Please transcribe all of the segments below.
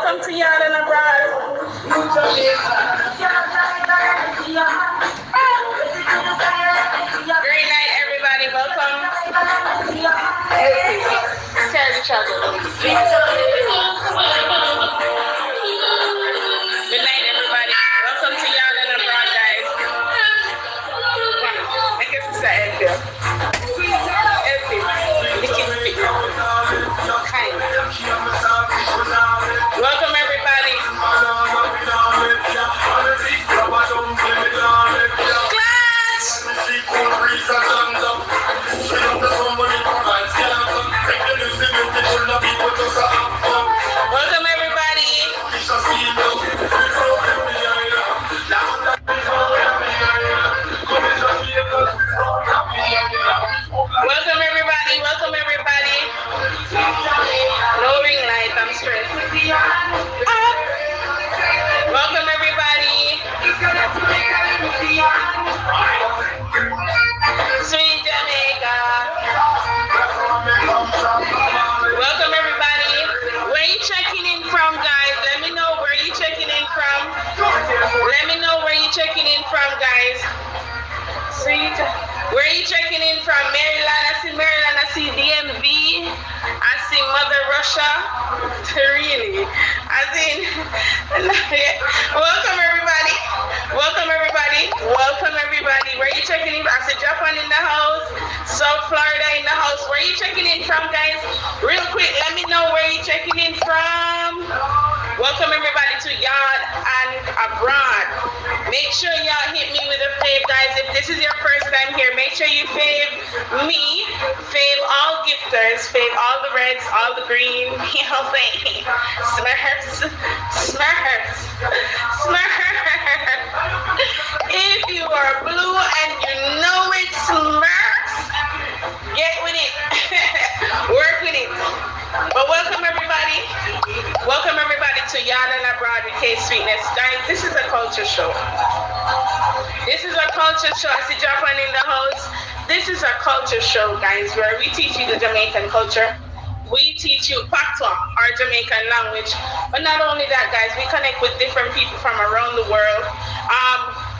welcome to Yard and Abroad. Great night, everybody. Welcome. Tell each other. Good night, everybody. Welcome to Yard and Abroad, guys. Make us a elfie. Elfie. The kids fit. Kind. Welcome, everybody. Class! Welcome, everybody. Welcome, everybody. Welcome, everybody. No ring light. I'm stressed. Welcome, everybody. Sweet Jamaica. Welcome, everybody. Where are you checking in from, guys? Let me know where you checking in from. Let me know where you checking in from, guys. Sweet. Where are you checking in from? Maryland. I see Maryland. I see DMV. I see Mother Russia. Really? I see. Welcome, everybody. Welcome, everybody. Welcome, everybody. Where are you checking in? I see Japan in the house. South Florida in the house. Where are you checking in from, guys? Real quick, let me know where you're checking in from. Welcome, everybody, to Yard and Abroad. Make sure y'all hit me with a fave, guys. If this is your first time here, make sure you fave me, fave all gifters, fave all the reds, all the green, you know what I'm saying? Smurfs. If you are blue and you know it's Smurfs, get with it. Work with it. But welcome, everybody. Welcome, everybody, to Yard and Abroad with K Sweetness. Guys, this is a culture show. This is a culture show. I see Japan in the house. This is a culture show, guys, where we teach you the Jamaican culture. We teach you Patois, our Jamaican language. But not only that, guys, we connect with different people from around the world.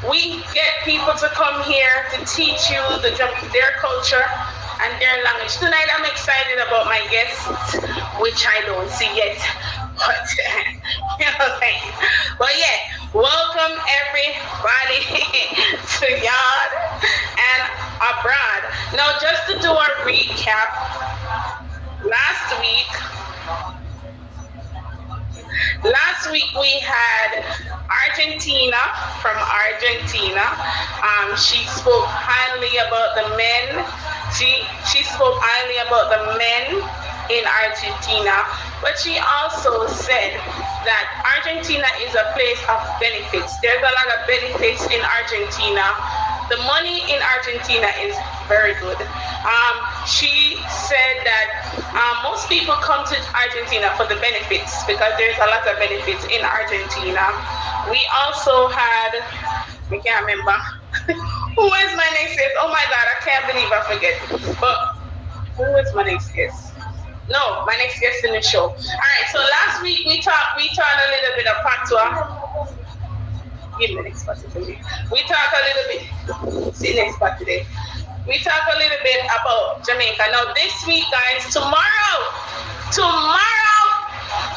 We get people to come here to teach you their culture and their language. Tonight, I'm excited about my guests, which I don't see yet. But, you know what I'm saying? But yeah, welcome everybody to Yard and Abroad. Now, just to do a recap, last week we had Argentina from Argentina. She spoke highly about the men. She spoke highly about the men in Argentina, but she also said that Argentina is a place of benefits. There's a lot of benefits in Argentina. The money in Argentina is very good. She said that most people come to Argentina for the benefits because there's a lot of benefits in Argentina. We also had, I can't remember, who was my next guest? Oh my God, I can't believe I forget. But who was my next guest? No, my next guest in the show. All right, so last week we talked a little bit of Patois. Give me the next part today. We talked a little bit. See next part today. We talked a little bit about Jamaica. Now this week, guys, tomorrow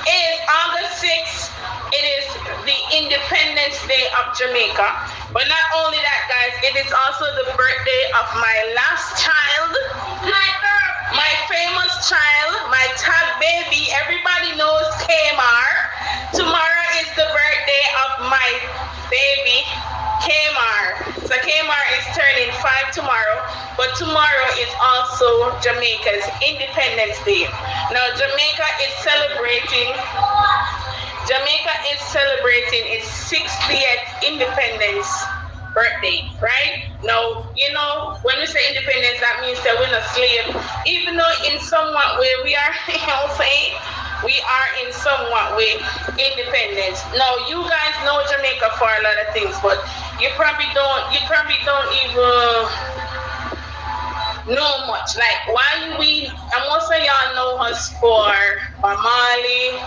is August 6th. It is the Independence Day of Jamaica. But not only that, guys, it is also the birthday of my last child. My famous child, my top baby. Everybody knows Kmar. Tomorrow is the birthday of my baby, Kmar. So Kmar is turning 5 tomorrow, but tomorrow is also Jamaica's Independence Day. Now Jamaica is celebrating its 60th independence birthday, right? Now, you know, when we say independence, that means that we're not slave. Even though in somewhat way we are, you know what I'm saying? We are in somewhat way independence. Now, you guys know Jamaica for a lot of things, but you probably don't even know much. Like, why we, and most of y'all know us for Bob Marley,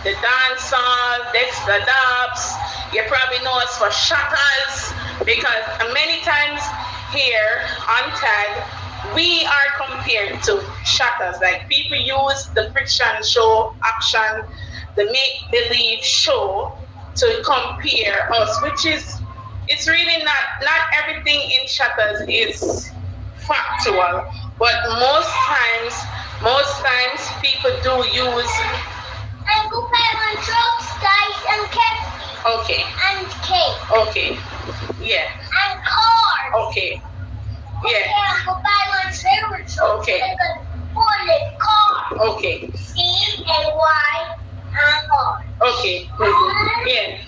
the dancehall, Dexter Dubs. You probably know us for Shatters because many times here on Tag, we are compared to Shatters. Like people use the friction show, action, the make-believe show to compare us, which is, it's really not everything in Shatters is factual, but most times people do use. And go buy my drugs, guys, and Kevin. Okay. And cake. Okay. Yeah. And cars. Okay. Okay, Yeah. and go buy my favorite drugs. Okay. Like a bullet car. Okay. C-A-Y and R. Okay. Mm-hmm. Yeah.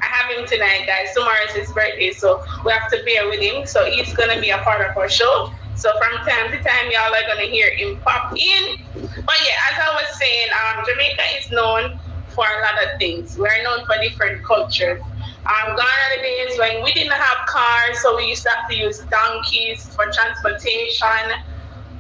I have him tonight, guys. Tomorrow is his birthday, so we have to bear with him. So he's gonna be a part of our show. So from time to time, y'all are gonna hear him pop in. But yeah, as I was saying, Jamaica is known for a lot of things. We're known for different cultures. Gone are the days when we didn't have cars, so we used to have to use donkeys for transportation.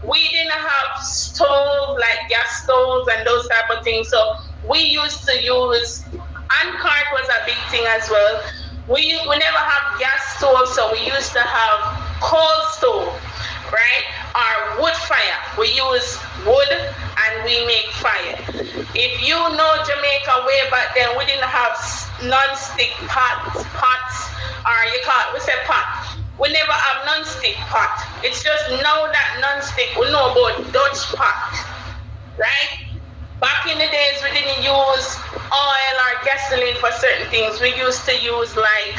We didn't have stoves, like gas stoves and those type of things. So we used to use, and cart was a big thing as well. We never have gas stoves, so we used to have coal stove, right? Or wood fire. We use wood and we make fire. If you know Jamaica way back then, we didn't have non-stick pots, or you call it, we say pot. We never have non-stick pot. It's just now that non-stick, we know about Dutch pot, right? Back in the days, we didn't use oil or gasoline for certain things. We used to use like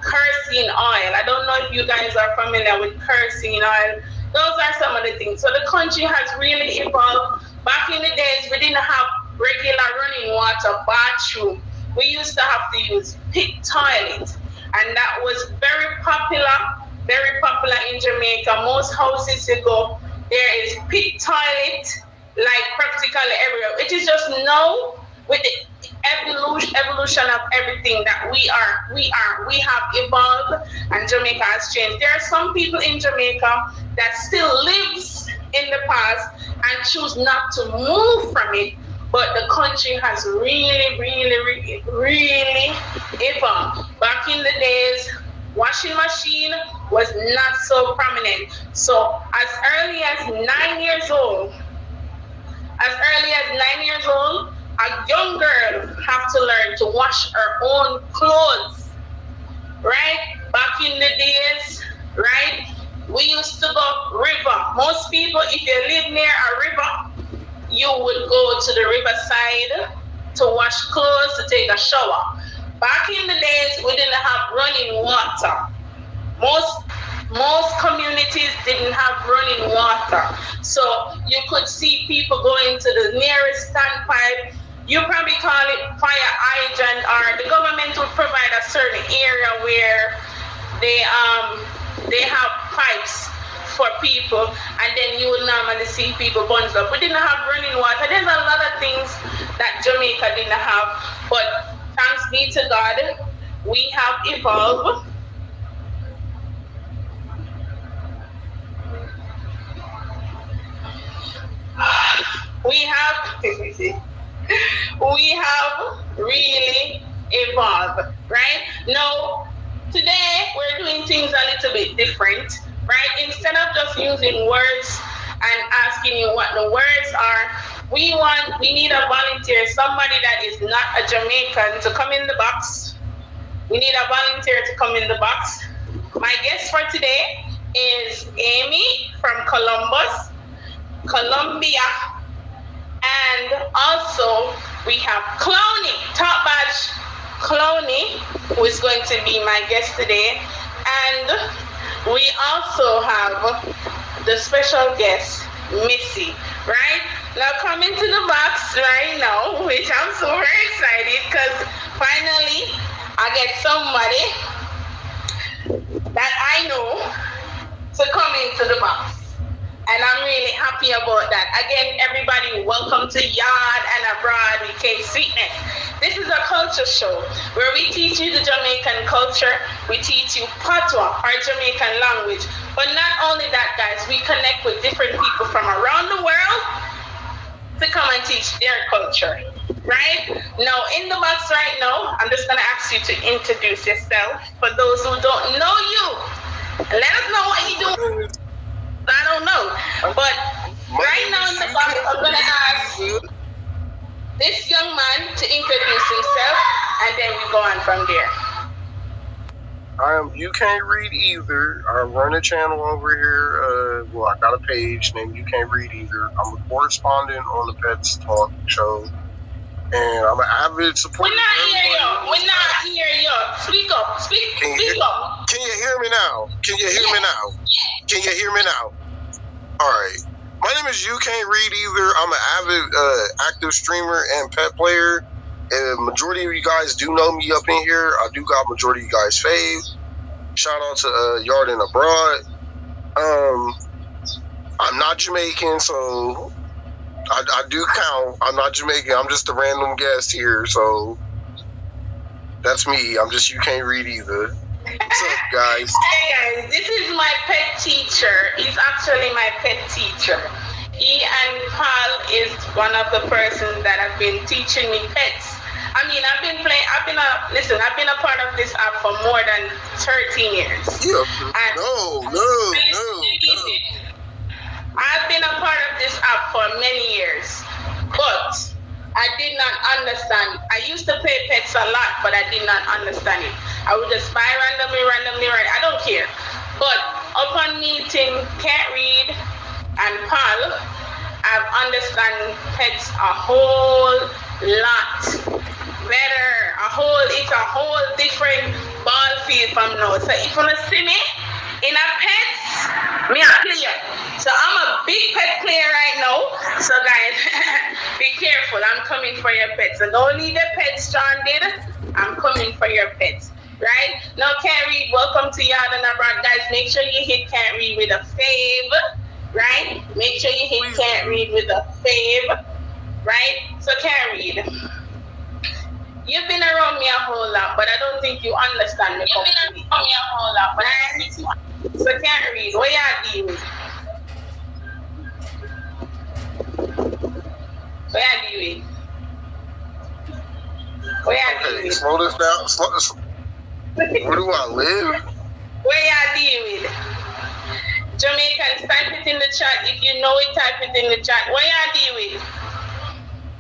kerosene oil. I don't know if you guys are familiar with kerosene oil. Those are some of the things. So the country has really evolved. Back in the days, we didn't have regular running water, bathroom. We used to have to use pit toilet. And that was very popular in Jamaica. Most houses you go, there is pit toilet, like practically everywhere. It is just now with the evolution of everything that we have evolved and Jamaica has changed. There are some people in Jamaica that still lives in the past and choose not to move from it, but the country has really evolved. Back in the days, washing machine was not so prominent. So as early as 9 years old, a young girl have to learn to wash her own clothes, right? Back in the days, right? We used to go river. Most people, if you live near a river, you would go to the riverside to wash clothes, to take a shower. Back in the days, we didn't have running water. Most communities didn't have running water. So you could see people going to the nearest standpipe. You probably call it fire hydrant, or the government would provide a certain area where they have pipes for people, and then you would normally see people bundled up. We didn't have running water. There's a lot of things that Jamaica didn't have, but thanks be to God, we have evolved. We have really evolved, right? Now, today we're doing things a little bit different, right? Instead of just using words and asking you what the words are, we need a volunteer, somebody that is not a Jamaican, to come in the box. We need a volunteer to come in the box. My guest for today is Amy from Colombia. And also we have Clowny, Top Badge Clowny, who is going to be my guest today. And we also have the special guest, Missy, right? Now come into the box right now, which I'm super excited because finally I get somebody that I know to come into the box. And I'm really happy about that. Again, everybody, welcome to Yard and Abroad with K Sweetness. This is a culture show where we teach you the Jamaican culture, we teach you Patois, our Jamaican language. But not only that, guys, we connect with different people from around the world to come and teach their culture. Right? Now, in the box right now, I'm just going to ask you to introduce yourself for those who don't know you. Let us know what you do. I don't know. But right now in the box, I'm going to ask this young man to introduce himself, and then we go on from there. You Can't Read Either. I run a channel over here. I got a page named You Can't Read Either. I'm a correspondent on the Pets Talk show. And I'm an avid supporter. We're not hear you. Speak up. Speak up. Can you hear me now? Can you hear me now? All right. My name is You Can't Read Either. I'm an avid active streamer and pet player. And majority of you guys do know me up in here. I do got majority of you guys fave. Shout out to Yard and Abroad. I'm not Jamaican, so I do count. I'm not Jamaican. I'm just a random guest here, so that's me. I'm just You Can't Read Either. What's up, guys? Hey guys, this is my pet teacher. He's actually my pet teacher. He and Paul is one of the persons that have been teaching me pets. I mean, I've been a part of this app for more than 13 years. Yeah. No. I've been a part of this app for many years, but I did not understand. I used to play pets a lot, but I did not understand it. I would just buy randomly, I don't care. But upon meeting Can't Read and Paul, I've understand pets a whole lot better. It's a whole different ball field from now. So if you wanna see me in a pets, me a player. So I'm a big pet player right now. So guys, be careful. I'm coming for your pets. And don't leave the pets stranded. I'm coming for your pets. Right? Now, Can't Read, welcome to Yard and Abroad. Guys, make sure you hit Can't Read with a fave. Right? Make sure you hit Can't Read with a fave. Right? So Can't Read. You've been around me a whole lot, but I don't think you understand me completely. So Can't Read, what you deal with? Slow this down. Where do I live? Where you deal with? Jamaicans, type it in the chat. If you know it, type it in the chat. Where you deal with?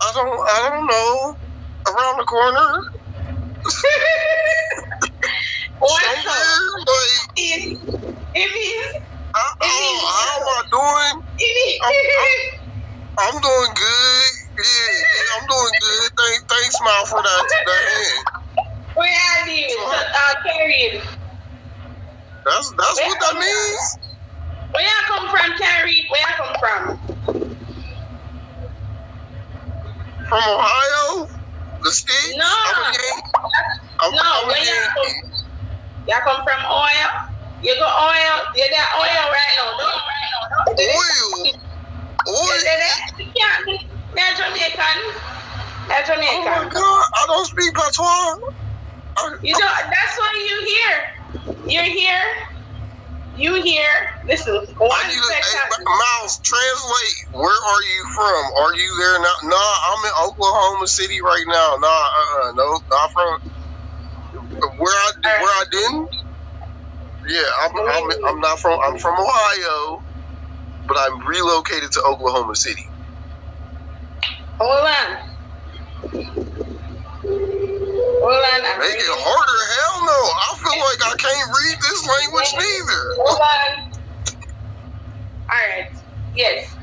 I don't know. Around the corner. Somewhere, like, it is. How am I doing? I'm doing good. Yeah, I'm doing good. Thanks, Mal, for that hand. Where are you? Carried. That's what that means. Where you come from, Carried? Where you come from? From Ohio? The state? No. Where you come? You come from Ohio? You go Ohio? You're there Ohio right now. Oil? They're Jamaican. Oh my God, I don't speak patois. You know, that's why you're here. Listen, Miles, translate. Where are you from? Are you there now? Nah, I'm in Oklahoma City right now. No, not from where I didn't. Yeah, I'm not from. I'm from Ohio, but I'm relocated to Oklahoma City. Hold on. Make it harder? Hell no. I feel like I can't read this language neither. Hold on. Alright. Yes.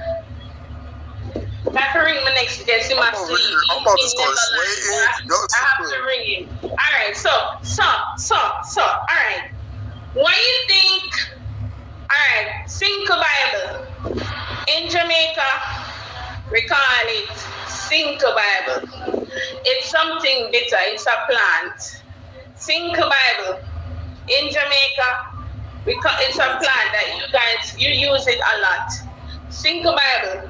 I can ring my next guest in my sleep. I'm about to start sweating. I have to ring him. Alright, so. Alright. What do you think? Alright, Cinco Bible. In Jamaica, we call it Cinco Bible. It's something bitter. It's a plant. Cinco Bible. In Jamaica, it's a plant that you use it a lot. Cinco Bible.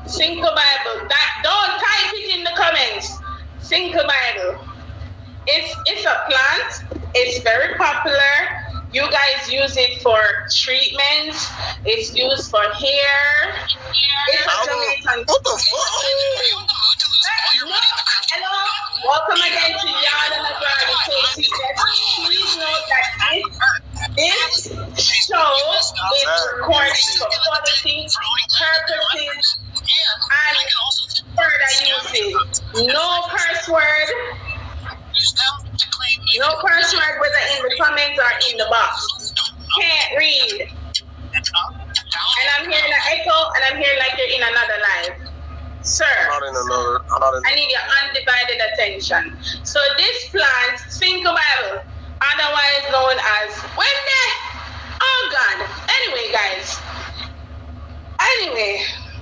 Cinco Bible. Don't type it in the comments. Cinco Bible. It's a plant. It's very popular. You guys use it for treatments. It's used for hair. It's a Jamaican. What the fuck? Hello. Welcome again to Yard and Agrani Please note that this show is recorded for quality purposes and further uses. No curse word. No curse word whether in the comments or in the box. Can't read. And I'm hearing an echo and I'm hearing like you're in another live. Sir, I need your undivided attention. So this plant, Cinco Bible, otherwise known as Wende. Oh God. Anyway,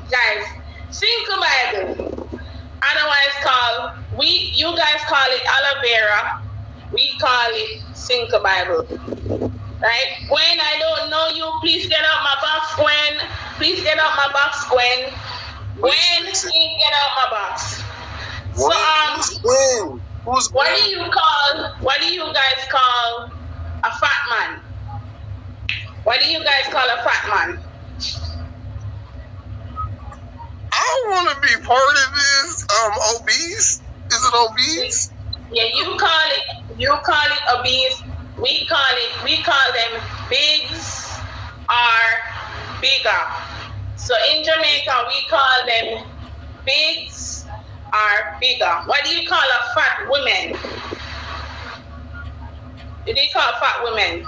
guys, Cinco Bible, otherwise called, you guys call it aloe vera, we call it Cinco Bible. Right? Gwen, I don't know you. Please get out my box, Gwen. Please get out my box, Gwen. Gwen, please get out my box. So Who's what do you guys call a fat man? What do you guys call a fat man? I don't want to be part of this. Obese? Is it obese? Yeah, you call it obese. We call them bigs or bigger. So in Jamaica, we call them bigs or bigger. What do you call a fat woman? What do you call fat women?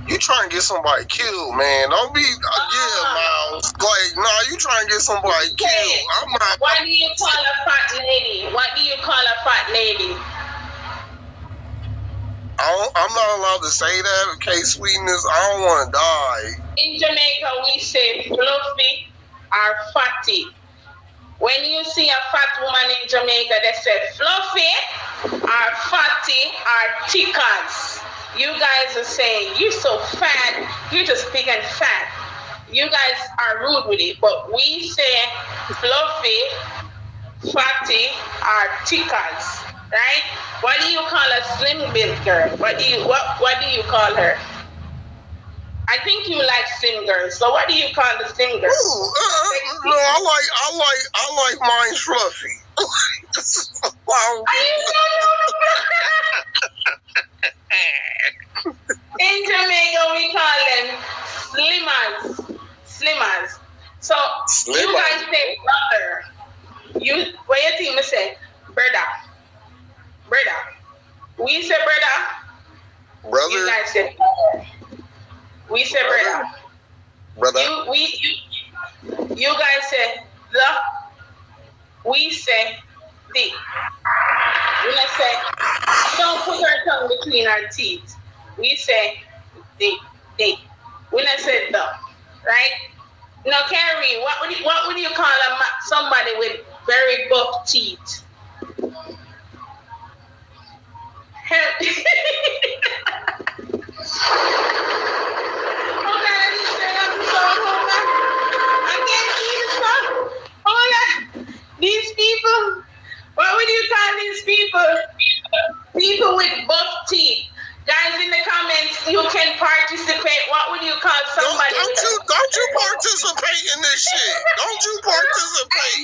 You trying to get somebody killed, man. Don't be, Miles. Like, nah, you trying to get somebody killed. I'm not. What do you call a fat lady? What do you call a fat lady? I'm not allowed to say that. K-Sweetness, I don't want to die. In Jamaica, we say fluffy or fatty. When you see a fat woman in Jamaica, they say fluffy or fatty or tickers. You guys are saying, you're so fat, you're just big and fat. You guys are rude with it, but we say fluffy, fatty, or tickers, right? What do you call a slim built girl? What do you call her? I think you like slim girls, so what do you call the slim girl? No, I like mine fluffy. Wow. In Jamaica, we call them slimmers. So you guys say brother. What your team say? Brother. We say brother. You guys say brother. We say brother. You guys say the. We say the. When I say, don't put our tongue between our teeth. We say the. When I say the, right? Now, Carrie, what would you call somebody with very buff teeth? These people, what would you call these people? People with buff teeth. Guys, in the comments, you can participate. What would you call somebody? Don't you participate in this shit. Don't you participate.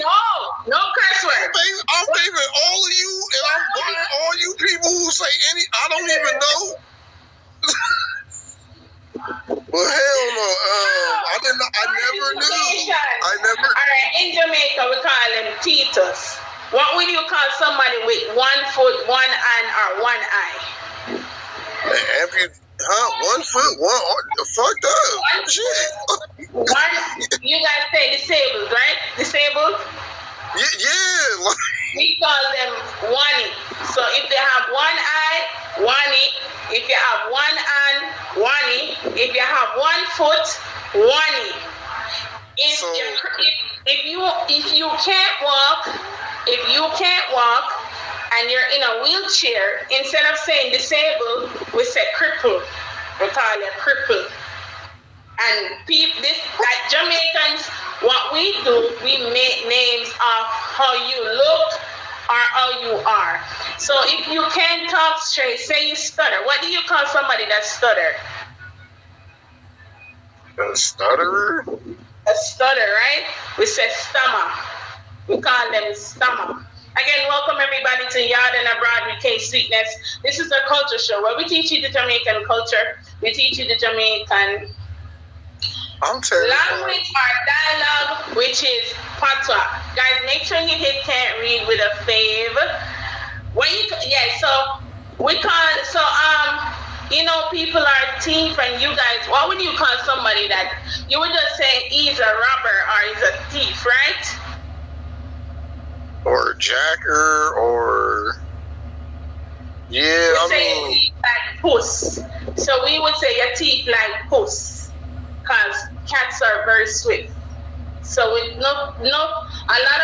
No curse word. I'm faving all of you, and I'm buying all you people who say I don't even know. Well, hell no. I never knew. All right, in Jamaica, we call them titus. What would you call somebody with 1 foot, 1 hand, or 1 eye? One foot, fucked up. Shit. You guys say disabled, right? Disabled? Yeah. We call them one. So if they have 1 eye, 1. If you have 1 hand, 1. If you have 1 foot, 1. If you can't walk, and you're in a wheelchair, instead of saying disabled, we say cripple. We call it cripple. And this like Jamaicans, what we do, we make names of how you look or how you are. So if you can't talk straight, say you stutter. What do you call somebody that stutter? A stutterer? A stutter, right? We say stammer. We call them stammer. Again, welcome everybody to Yard and Abroad with K Sweetness. This is a culture show where we teach you the Jamaican culture. We teach you the Jamaican language or dialogue, which is patois. Guys, make sure you hit can't read with a fave. People are thief, and you guys, what would you call somebody that you would just say he's a robber or he's a thief, right? Or a jacker, or Thief like puss. So we would say a thief like puss, because cats are very swift. So with a lot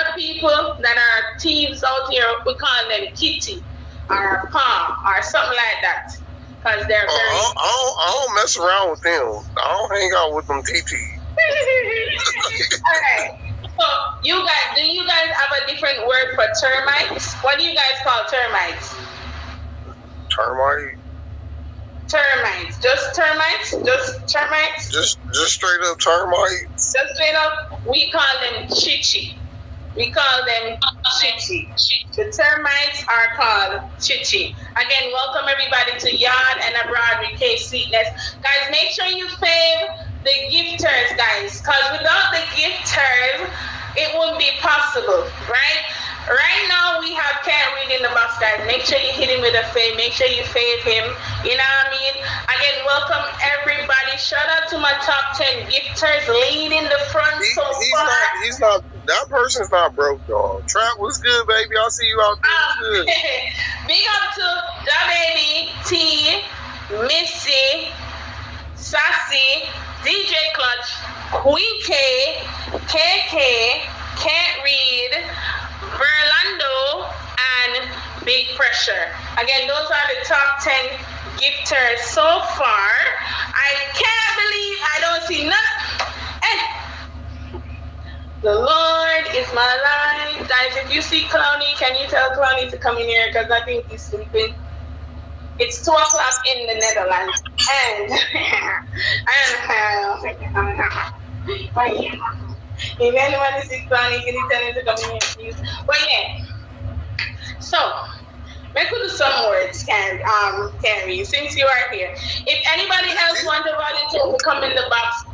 of people that are thieves out here, we call them kitty or paw or something like that, because they're very. I don't mess around with them. I don't hang out with them TT. Alright. So do you guys have a different word for termites? What do you guys call termites? Termite? Termites. Just termites? Just termites? Just straight up termites. Just straight up, we call them chichi. We call them chichi. The termites are called chichi. Again, welcome everybody to Yard and Abroad with K Sweetness. Guys, make sure you fave the gifters, guys, because without the gifters, it wouldn't be possible, right? Right now, we have Can't Read in the box, guys. Make sure you hit him with a fave. Make sure you fave him. You know what I mean? Again, welcome everybody. Shout out to my top 10 gifters leading the front so far. He's not. That person's not broke, dog. Trap was good, baby. I'll see you out there. Good. Big up to Da Baby, T, Missy, Sassy, DJ Clutch, Queen K, KK, Can't Read, Verlando, and Big Pressure. Again, those are the top 10 gifters so far. I can't believe I don't see none. The Lord is my life. Guys, if you see Clowny, can you tell Clowny to come in here? Because I think he's sleeping. It's 2 o'clock in the Netherlands. And if anyone is sick, can you tell him to come in here, please? But yeah. So, let's do some words, Carrie, since you are here. If anybody else wants to volunteer to come in the box,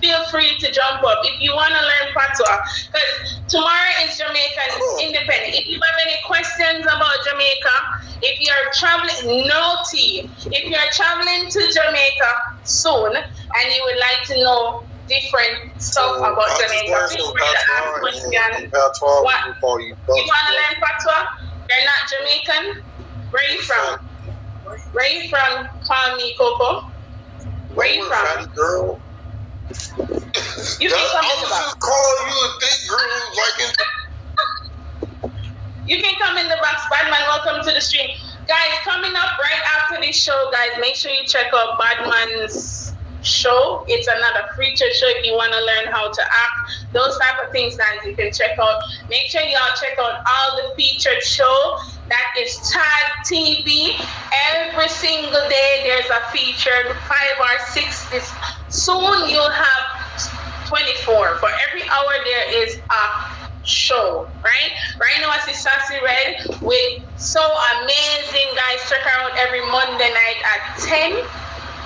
feel free to jump up. If you want to learn patois, because tomorrow is Jamaican Independent. If you have any questions about Jamaica, if you're traveling, if you're traveling to Jamaica soon and you would like to know different stuff about Jamaica, feel free to ask questions. What? You want to learn patois? You're not Jamaican? Where are you from? Where are you from? Call me Coco. Where are you from? Girl. You can come in the box. Just calling you a thick girl, You can come in the box. Badman, welcome to the stream. Guys, coming up right after this show, guys, make sure you check out Badman's show. It's another feature show if you want to learn how to act. Those type of things, guys, you can check out. Make sure y'all check out all the featured show. That is Tag TV. Every single day there's a featured 5 or 6. Soon you'll have 24. For every hour there is a show, right? Right now I see Sassy Red with so amazing, guys. Check her out every Monday night at 10,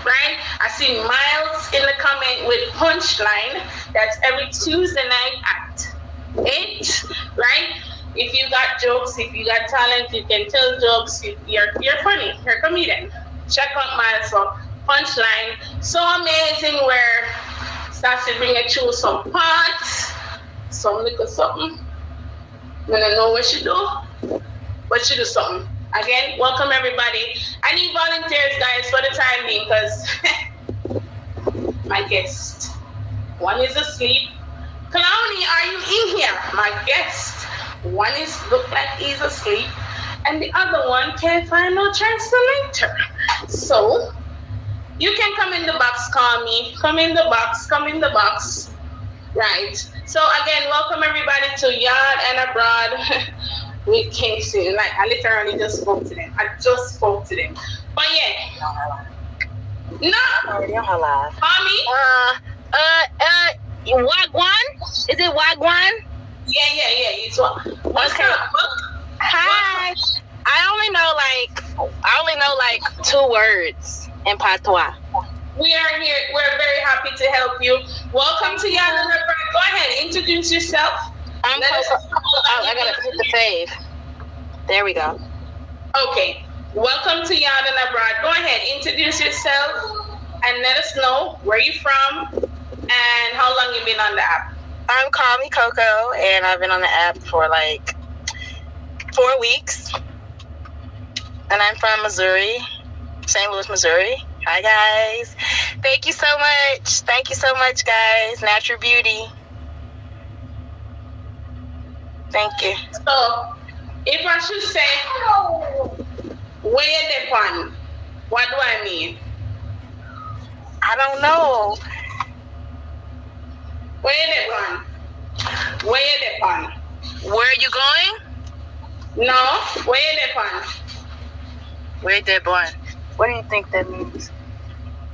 right? I see Miles in the comment with Punchline. That's every Tuesday night at 8, right? If you got jokes, if you got talent, you can tell jokes. You're funny. You're a comedian. Check out Miles for Punchline. So amazing where Sassy bring you through some parts, some little something. I don't know what she do, but she do something. Again, welcome everybody. I need volunteers, guys, for the time being, because my guest, one is asleep. Clowny, are you in here? My guest. One is look like he's asleep, and the other one can't find no translator. So You can come in the box, call me. Come in the box, come in the box. Right. So again, welcome everybody to Yard and Abroad with Casey. Like I literally just spoke to them. I just spoke to them. But yeah. No. Call me. Wagwan? Is it Wagwan? Yeah. It's what. What's Okay. up? Hi. I only know like 2 words in patois. We are here. We're very happy to help you. Welcome to Yard and Abroad. Go ahead, introduce yourself. I'm Let us Coco. know Oh, I gotta hit the save. There we go. Okay. Welcome to Yard and Abroad. Go ahead, introduce yourself and let us know where you're from and how long you've been on the app. I'm Call Me Coco, and I've been on the app for like 4 weeks. And I'm from Missouri, St. Louis, Missouri. Hi, guys. Thank you so much. Thank you so much, guys. Natural Beauty. Thank you. So, if I should say, where you depend, what do I mean? I don't know. Where you depend? Where you depend? Where are you going? No, where you depend? Where they born? What do you think that means?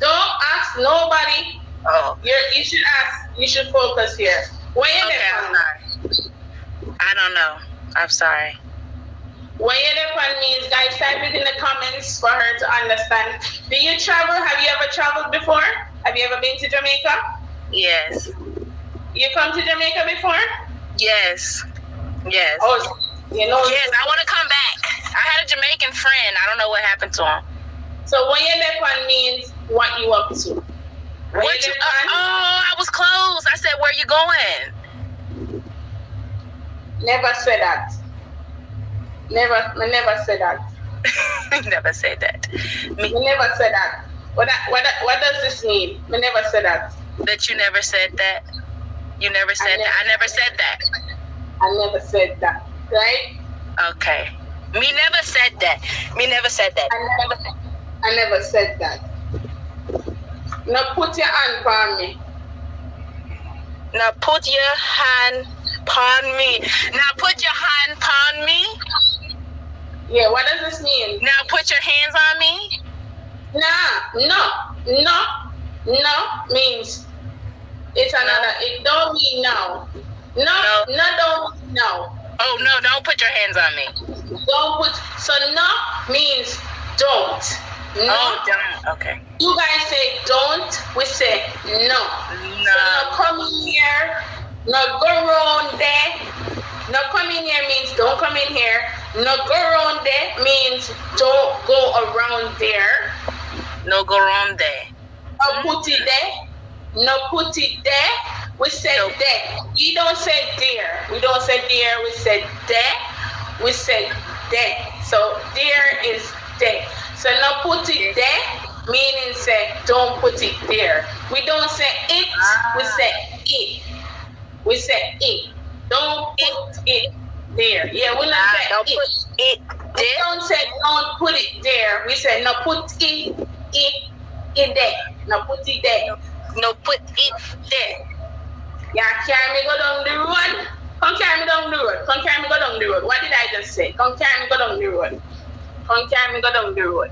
Don't ask nobody. Oh, You should ask. You should focus here. Where you okay. I'm depend? sorry. I don't know. I'm sorry. Where you depend means, guys, type it in the comments for her to understand. Do you travel? Have you ever traveled before? Have you ever been to Jamaica? Yes. You come to Jamaica before? Yes. Yes. Oh, you know. Yes, I want to come back. I had a Jamaican friend. I don't know what happened to him. So where you depend means what you up to. Where What you you? depend? I was close. I said, "Where you going?" Never said that. Never said that. Never said that. We never said that. What does this mean? We never said that. That you never said that. You never said that. I never said that. I never said that. Right? Okay. Me never said that. Me never said that. I never said that. Now put your hand on me. Now put your hand upon me. Now put your hand upon me. Yeah, what does this mean? Now put your hands on me. No means it's another. It don't mean no. No, don't mean no. Oh no! Don't put your hands on me. Don't put. So no means don't. No. Oh, don't. Okay. You guys say don't. We say no. No. So no come in here. No go around there. No come in here means don't come in here. No go around there means don't go around there. No go wrong there. No put it there. No put it there. We said Nope. there. We don't say there. We don't say there. We said there. We said there. So there is there. So no put it there, meaning say don't put it there. We don't say it. We say it. We say it. Don't put it there. Yeah, we don't say Don't it. put it We there. don't say don't put it there. We say no put it there. No put it there. No put it there. Yeah, carry me go down the road. Come carry me down the road. Come carry me go down the road. What did I just say? Come carry me go down the road. Come carry me go down the road.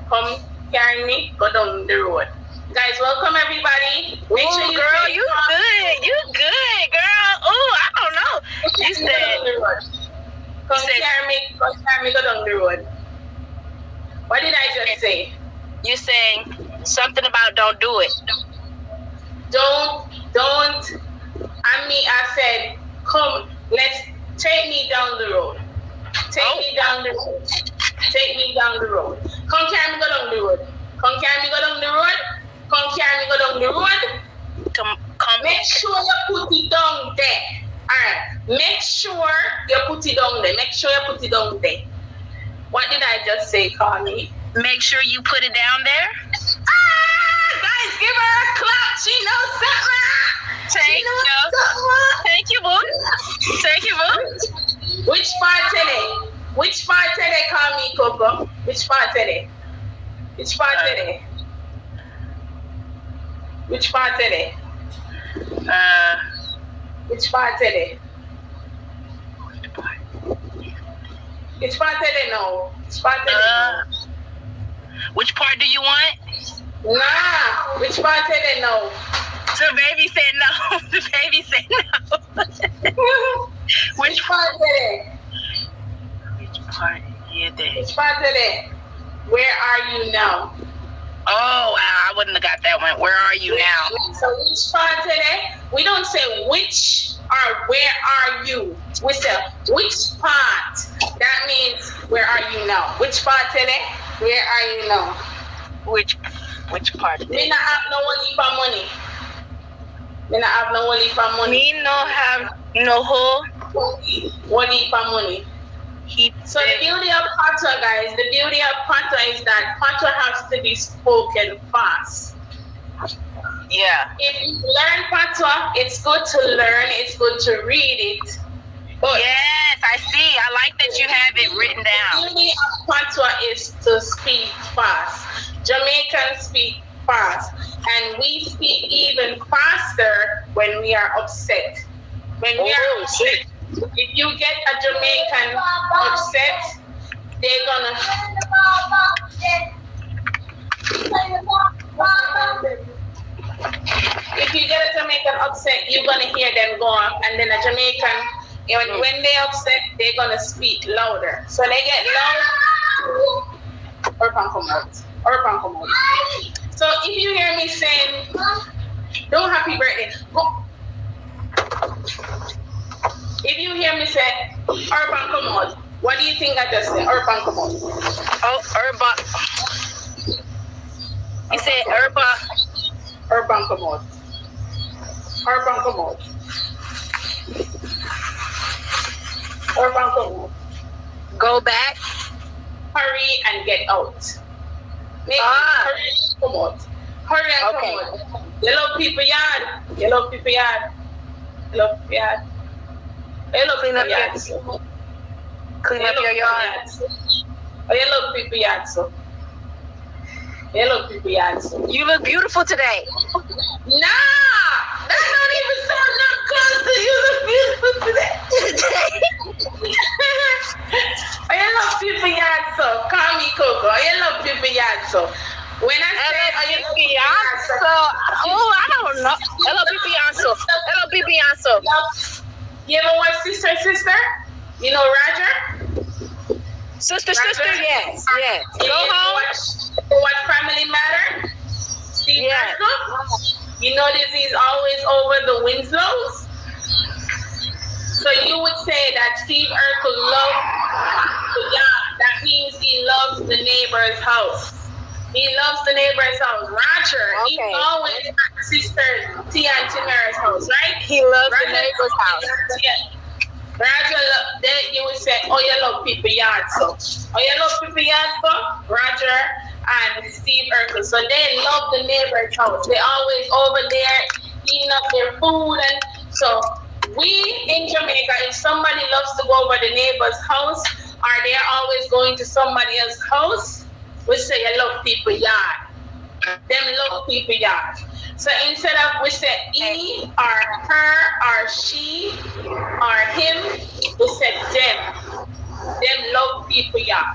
Come carry me go down the road. Guys, welcome everybody. Make sure Ooh, you girl, say you good. You good, girl. Ooh, I don't know. Come You carry me go down said the road. Come said- carry me go down the road. What did I just say? you saying something about don't do it. Don't. I said, come, let's take me down the road. Take me down the road. Take me down the road. Come carry me go down the road. Come carry me go down the road. Come carry me go down the road. Come. Make sure you put it down there. Alright. Make sure you put it down there. Make sure you put it down there. What did I just say, Connie? Make sure you put it down there. Guys, give her a clap. She knows something. Thank you, boo. Thank you, boo. Which part today? Which part today, call me Coco? Which part today? Which part today? Which part of it? Which part of it? Which part of it no? Which part of it no? Which part do you want? Nah, which part of it no? The baby said no. The baby said no. Which part of it? Which part? Yeah, that. Which part of it? Where are you now? Oh, wow. I wouldn't have got that one. Where are you now? So which part of it? We don't say which or where are you. We say which part. That means where are you now? Which part of it? Where are you now? Which part of Me it? not have no heap of money. Me not have no heap of money. Me no have no whole One heap of money. heap. So the beauty of patois, guys, the beauty of patois is that patois has to be spoken fast. Yeah. If you learn patois, it's good to learn, it's good to read it. But Yes, I see. I like that you have it written the down. beauty of patois is to speak fast. Jamaicans speak fast, and we speak even faster when we are upset. When we are upset, if you get a Jamaican upset, they're gonna. If you get a Jamaican upset, you're gonna hear them go up, and then a Jamaican, when they upset, they're gonna speak louder. So they get loud. Urban commode. So if you hear me saying, "Don't happy birthday," go. If you hear me say, "Urban commode," what do you think I just said? Urban commode. Oh, Urban. You said Urban. Urban commode. Urban commode. Urban commode. Go back. Hurry and get out. Make hurry and come out. Hurry and Okay. come out. Yellow people yard. Yellow people yard. Yellow people yard. Yellow Clean people up your- yard. So. Clean up your yard. Oh, yellow people yard. So. Yellow people yard. So. You look beautiful today. Nah, that's not even so not close to you. Look beautiful today. Oh, yellow people yard. So. Call me Coco. Oh, yellow people yard. So. When I say oh, yellow people yard. So. Oh, I don't know. Hello, Beyonce. Hello, Beyonce. You ever watch Sister? You know Roger? Sister, Roger? yes. You Go ever home. watch Family Matter? Steve Yes. Urkel? You notice he's always over the Winslows? So you would say that Steve Urkel loves the yacht. That means he loves the neighbor's house. He loves the neighbor's house. Roger, he's Okay. always at Sister Tia and Tamara's house, right? He loves the neighbor's house. Roger, then you would say, oh, you love people yard, so. Oh, you love people yard, so? Roger and Steve Urkel. So they love the neighbor's house. They're always over there eating up their food. And so we in Jamaica, if somebody loves to go over the neighbor's house, or they're always going to somebody else's house, we say, you love people yard. Them love people yard. So instead of we say he or her or she or him, we say them. Them love people yard.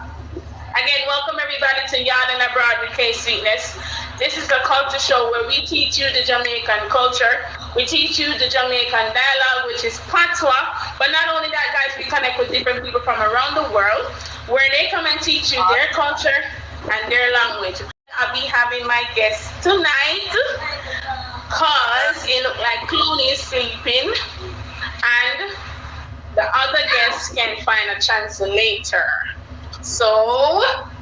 Again, welcome everybody to Yard and Abroad with K Sweetness. This is a culture show where we teach you the Jamaican culture. We teach you the Jamaican dialogue, which is patois. But not only that, guys, we connect with different people from around the world where they come and teach you their culture and their language. I'll be having my guest tonight because it look like Clooney is sleeping and the other guests can find a chance later. So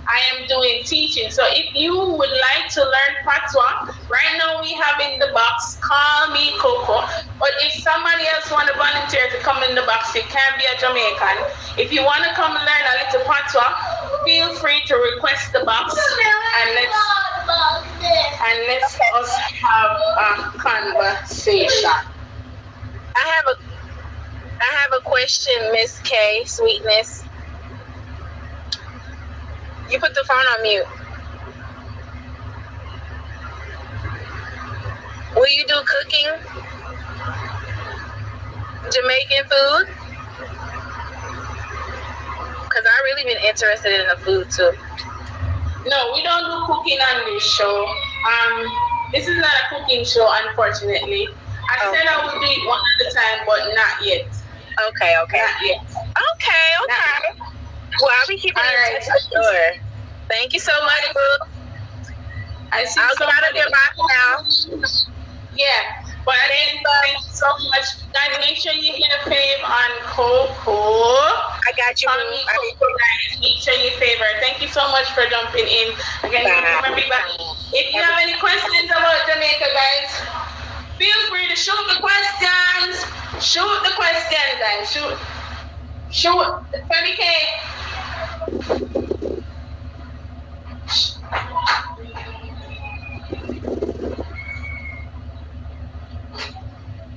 I am doing teaching. So if you would like to learn patois, right now we have in the box, call me Coco. But if somebody else want to volunteer to come in the box, it can be a Jamaican. If you want to come and learn a little patois, feel free to request the box and let's us have a conversation. I have a question, Miss K Sweetness. You put the phone on mute. Will you do cooking? Jamaican food? Because I really been interested in the food too. No, we don't do cooking on this show. This is not a cooking show, unfortunately. I said I would do it one at a time, but not yet. Okay. Not yet. Okay. Well, I'll be keeping in touch for sure. Thank you so much, boo. I see. I'll get out of your box now. Yeah, but again, thank you so much. Guys, make sure you hit a fave on Coco. I got you, Follow me, Coco, guys. Make sure you favor. Thank you so much for jumping in. Again, everybody. If you have any questions about Jamaica, guys, feel free to shoot the questions. Shoot the questions, guys. Shoot. 30K.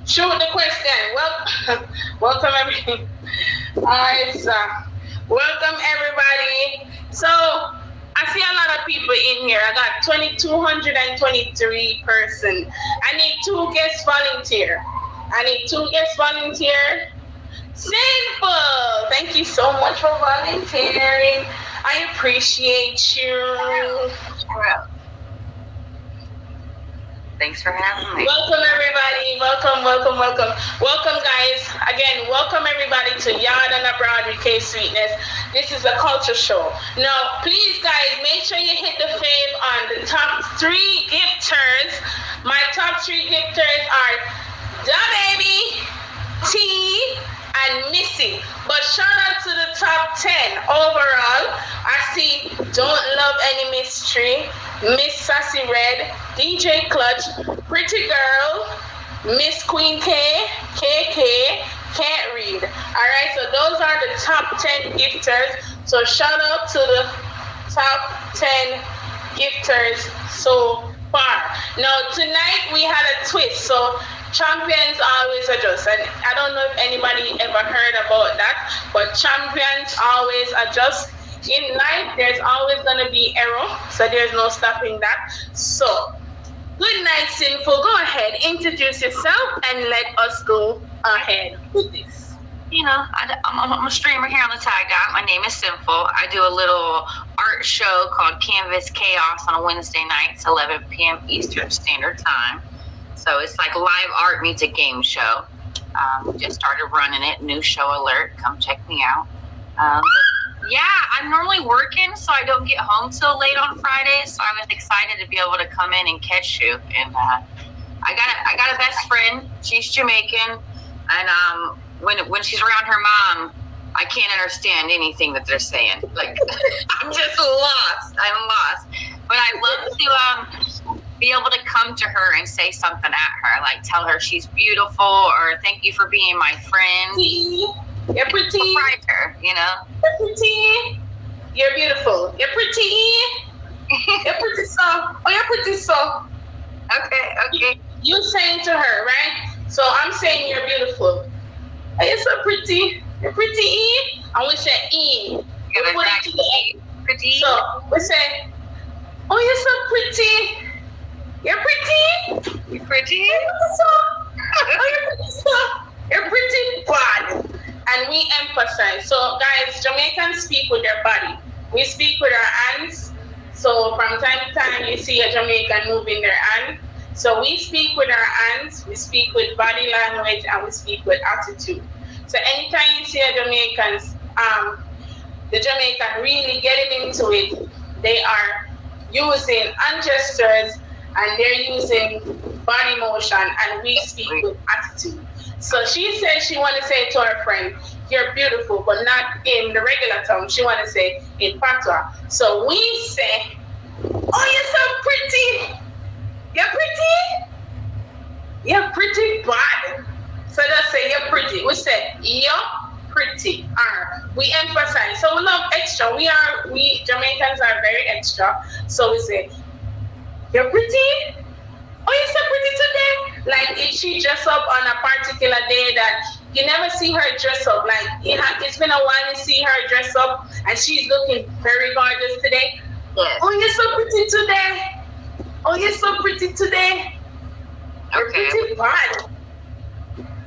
Shoot the question. Welcome everybody. Alright, welcome everybody. So I see a lot of people in here. I got 2,223 person. I need 2 guest volunteer. Simple. Thank you so much for volunteering. I appreciate you. Thanks for having me. Welcome everybody. Welcome guys. Again, welcome everybody to Yard and Abroad with K Sweetness. This is a culture show. Now, please guys, make sure you hit the fave on the top 3 gifters. My top 3 gifters are Da Baby, T, and Missy. But shout out to the top 10 overall. I see Don't Love Any Mystery, Miss Sassy Red, DJ Clutch, Pretty Girl, Miss Queen K, KK, Can't Read. Alright, so those are the top 10 gifters. So shout out to the top 10 gifters so far. Now tonight we had a twist. So champions always adjust, and I don't know if anybody ever heard about that, but champions always adjust. In life, there's always gonna be error, so there's no stopping that. So, good night, Sinful. Go ahead, introduce yourself, and let us go ahead with this. You know, I'm a streamer here on the Tag Dot. My name is Simple. I do a little art show called Canvas Chaos on a Wednesday night, 11 p.m. Eastern Standard Time. So it's like live art meets a game show. Just started running it. New show alert. Come check me out. Yeah, I'm normally working, so I don't get home till late on Fridays. So I was excited to be able to come in and catch you. And I got a best friend. She's Jamaican, and when she's around her mom, I can't understand anything that they're saying. Like I'm just lost. I'm lost. But I love to be able to come to her and say something at her, like tell her she's beautiful or thank you for being my friend. You're pretty. Her, you know. You're pretty. You're beautiful. You're pretty. You're pretty so. Oh, you're pretty so. Okay. You saying to her, right? So I'm saying you're beautiful. Oh, you're so pretty. You're pretty. And we say E. We put it to the E. Pretty. So we say, oh, you're so pretty. You're pretty. You're pretty. You're pretty bad. And we emphasize. So guys, Jamaicans speak with their body. We speak with our hands. So from time to time you see a Jamaican moving their hand. So we speak with our hands, we speak with body language, and we speak with attitude. So anytime you see a Jamaican, the Jamaican really getting into it, they are using hand gestures and they're using body motion, and we speak with attitude. So she said she want to say to her friend, you're beautiful, but not in the regular tongue. She want to say in patois. So we say, oh, you're so pretty. You're pretty. You're pretty bad. So let's say you're pretty. We say, you're pretty. We emphasize. So we love extra. We Jamaicans are very extra. So we say, you're pretty. Oh, you're so pretty today. Like if she dress up on a particular day that you never see her dress up. Like it's been a while to see her dress up, and she's looking very gorgeous today. Yes. Oh, you're so pretty today. Oh, you're so pretty today. We're Okay. pretty bad.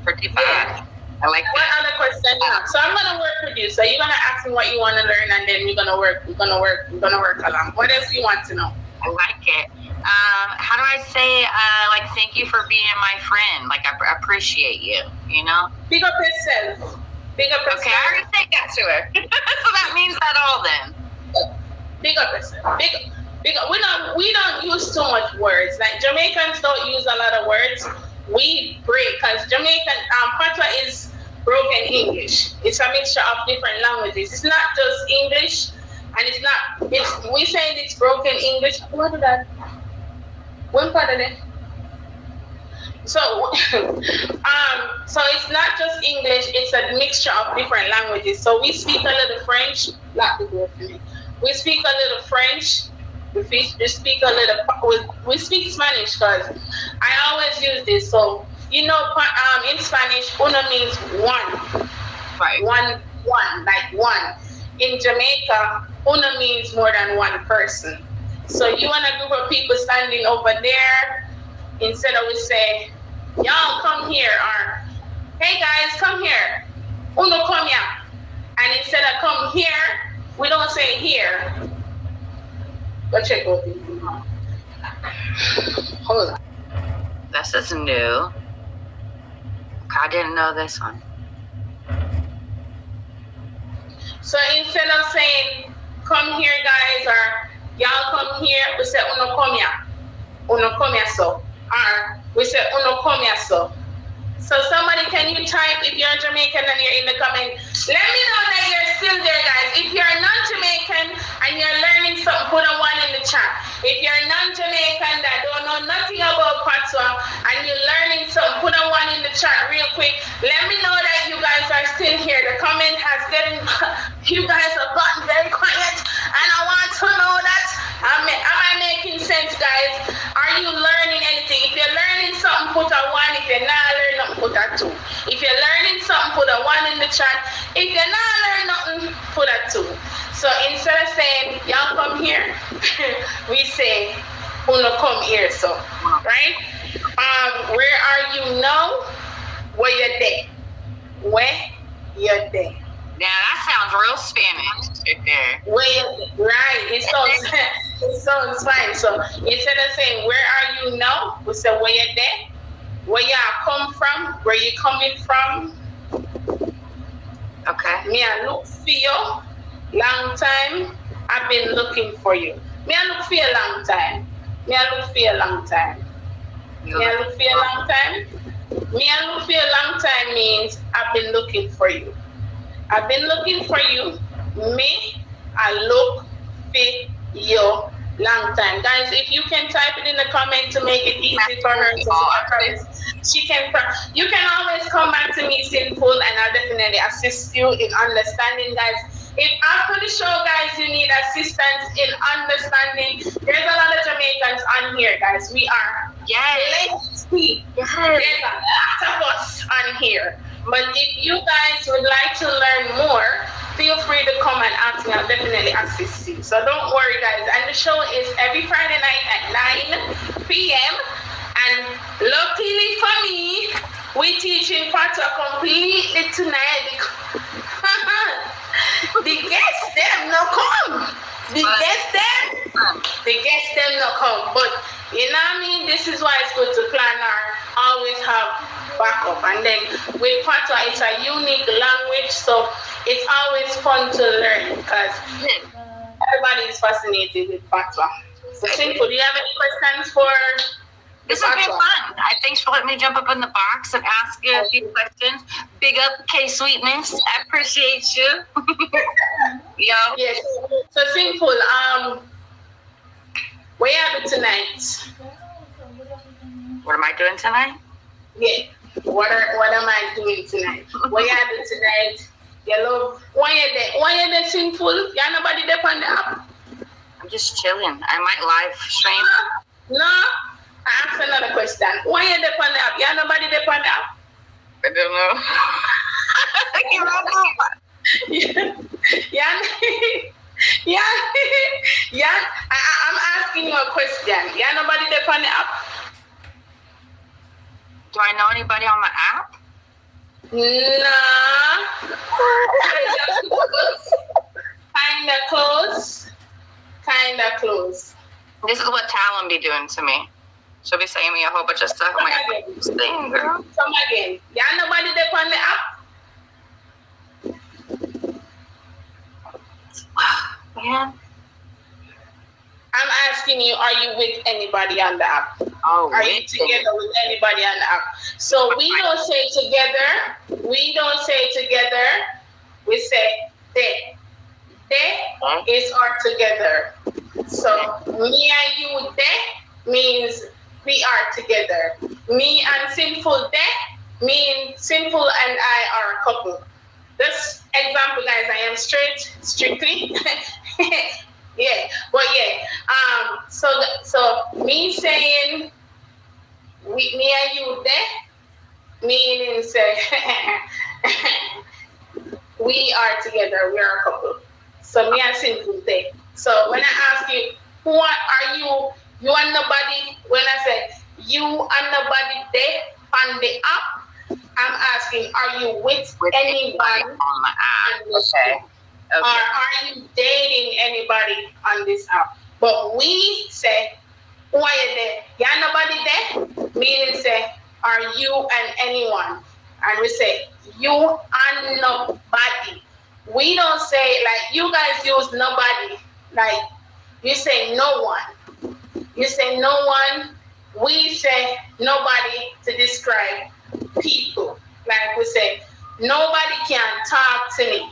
Pretty bad. I like What that. other question you have? So I'm gonna work with you. So you're gonna ask me what you want to learn, and then we're gonna work along. What else you want to know? I like it. How do I say, like, thank you for being my friend? Like, I appreciate you, you know? Big up yourself. Big up yourself. Okay, I already said that to her. So that means that all then. Big up yourself. Big up. We don't use too much words. Like Jamaicans don't use a lot of words. We break because Jamaican patois is broken English. It's a mixture of different languages. It's not just English, and we saying it's broken English. What did that? One part of it. So, so it's not just English. It's a mixture of different languages. So we speak a little French. We speak a little French. We speak a little. We speak Spanish because I always use this. So in Spanish, uno means one. Right. One, like one. In Jamaica, uno means more than one person. So you want a group of people standing over there, instead of we say, y'all come here, or hey guys, come here. Uno come here. And instead of come here, we don't say here. Go check out it. Hold on. This is new. I didn't know this one. So instead of saying, come here guys, or y'all come here, we say uno come here. Uno come here so. Or we say uno come here so. So somebody, can you type if you're Jamaican and you're in the comment? Let me know that you're still there, guys. If you're non-Jamaican and you're learning something, put a 1 in the chat. If you're non-Jamaican that don't know nothing about patois and you're learning something, put a 1 in the chat real quick. Let me know that you guys are still here. The comment has gotten, you guys have gotten very quiet, and I want to know that. Am I making sense, guys? Are you learning anything? If you're learning something, put a 1. If you're not learning nothing, put a 2. If you're learning something, put a 1 in the chat. If you're not learning nothing, put a 2. So instead of saying, y'all come here, we say, uno come here, so, right? Where are you now? Where you're there. Where you're there. Now that sounds real Spanish right there. Right, it sounds fine. So instead of saying where are you now, we say where you're there, where you come from, where you coming from. Okay. Me I look for you, long time. I've been looking for you. Me I look for you long time. Me I look for you long time. Me I look for you long time. Me I look for you long time means I've been looking for you. I've been looking for you. Me, I look for you long time. Guys, if you can type it in the comment to make it easy for her she can. You can always come back to me, Sinful, and I'll definitely assist you in understanding, guys. If after the show, guys, you need assistance in understanding, there's a lot of Jamaicans on here, guys. We are. Yes. There's a lot of us on here. But if you guys would like to learn more, feel free to come and ask me. I'll definitely assist you. So don't worry, guys. And the show is every Friday night at 9 p.m. And luckily for me, we're teaching patois completely tonight. The guests them no come. The guests them no come. But you know what I mean? This is why it's good to plan or always have backup. And then with patois, it's a unique language, so it's always fun to learn because everybody is fascinated with patois. So Simple, do you have any questions for This has been fun. Thanks for letting me jump up in the box and ask you a few questions. Big up K Sweetness. I appreciate you. Yo. Yes. So Simple, what you having tonight? What am I doing tonight? Yeah. What am I doing tonight? What you having tonight? You love why you there Simple? You nobody there on the app? I'm just chilling. I might live stream. No. I ask another question. Why you there on the app? You nobody there on the app? I don't know. Yeah. I'm asking you a question. Yeah, nobody there on the app? Do I know anybody on the app? Nah. Kinda close. This is what Talon be doing to me. She'll be saying me a whole bunch of stuff. I'm like, thing, girl. Come again. Y'all nobody there on the app? Man. I'm asking you, are you with anybody on the app? Oh, Are you together with anybody on the app? So we don't say together. We don't say together. We say they. They is our together. So me and you, they means we are together. Me and Sinful, they mean Sinful and I are a couple. This example, guys, I am strictly. Yeah, but yeah. So me saying me and you there, meaning say we are together. We are a couple. So me and Sinful there. So when I ask you, who are you? You and nobody. When I say you and nobody there on the app, I'm asking, are you with anyone on the app? Okay. Or are you dating anybody on this app? But we say, who are you there? You're nobody there? Meaning say, are you and anyone? And we say, you and nobody. We don't say, like, you guys use nobody. Like, you say no one. You say no one. We say nobody to describe people. Like we say, nobody can talk to me.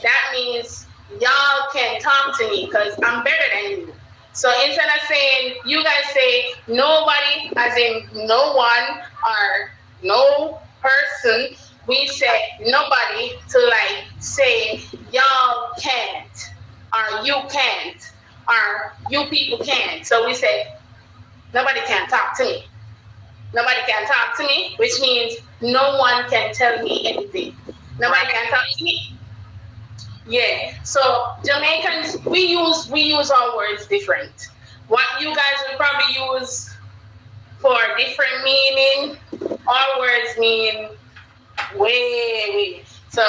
That means y'all can talk to me because I'm better than you. So instead of saying, you guys say nobody, as in no one or no person, we say nobody to like say y'all can't or you can't or you people can't. So we say nobody can talk to me. Nobody can talk to me, which means no one can tell me anything. Nobody can talk to me. Yeah. So Jamaicans, we use our words different. What you guys will probably use for different meaning, our words mean way. So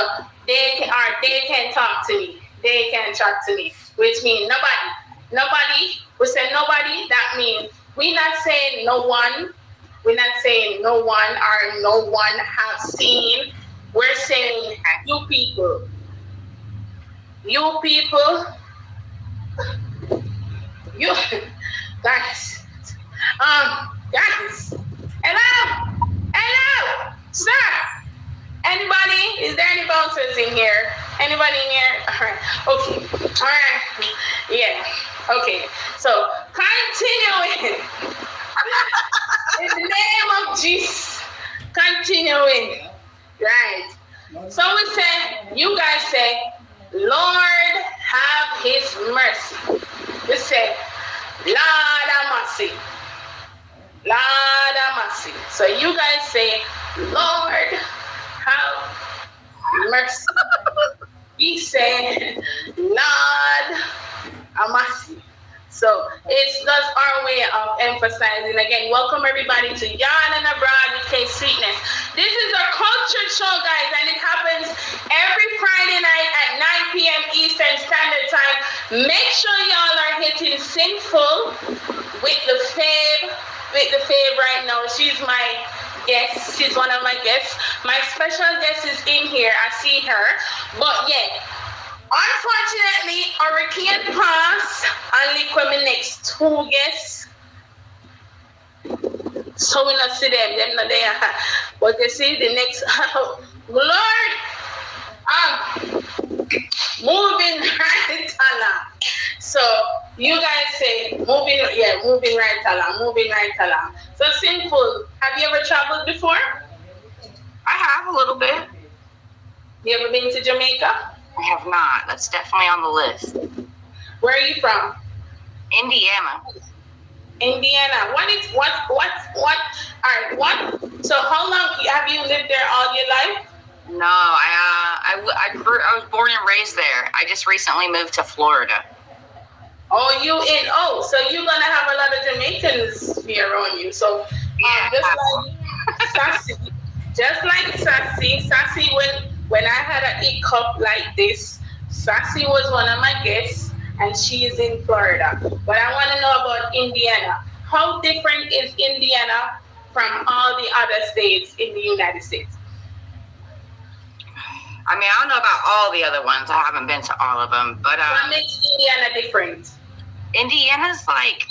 they can talk to me. They can talk to me, which means nobody. Nobody. We say nobody. That means we're not saying no one. We're not saying no one or no one have seen. We're saying you people. You people. You guys. Guys. Hello. Sir. Anybody? Is there any bouncers in here? Anybody in here? All right. Okay. All right. Yeah. Okay. So continuing. In the name of Jesus. Continuing. Right. So we say, you guys say, Lord have his mercy. We say, Lord have mercy. Lord have mercy. So you guys say, Lord have mercy. We say, Lord have mercy. So it's just our way of emphasizing. Again, welcome everybody to Yarn and Abroad with K Sweetness. This is a culture show, guys, and it happens every Friday night at 9 p.m. Eastern Standard Time. Make sure y'all are hitting Sinful with the fave right now. She's my guest. She's one of my guests. My special guest is in here. I see her. But yeah. Unfortunately, Hurricane pass and look when my next two guests. So we not see them not there. But you see the next Lord, moving right along. So you guys say moving right along. So Sinful, have you ever traveled before? I have a little bit. You ever been to Jamaica? I have not. That's definitely on the list. Where are you from? Indiana. What? So how long have you lived there all your life? No, I was born and raised there. I just recently moved to Florida. So you're gonna have a lot of Jamaicans here around you. So yeah, just Sassy, just like Sassy when I had a hiccup like this, Sassy was one of my guests, and she is in Florida. But I want to know about Indiana. How different is Indiana from all the other states in the United States? I mean, I don't know about all the other ones. I haven't been to all of them, but What makes Indiana different? Indiana's like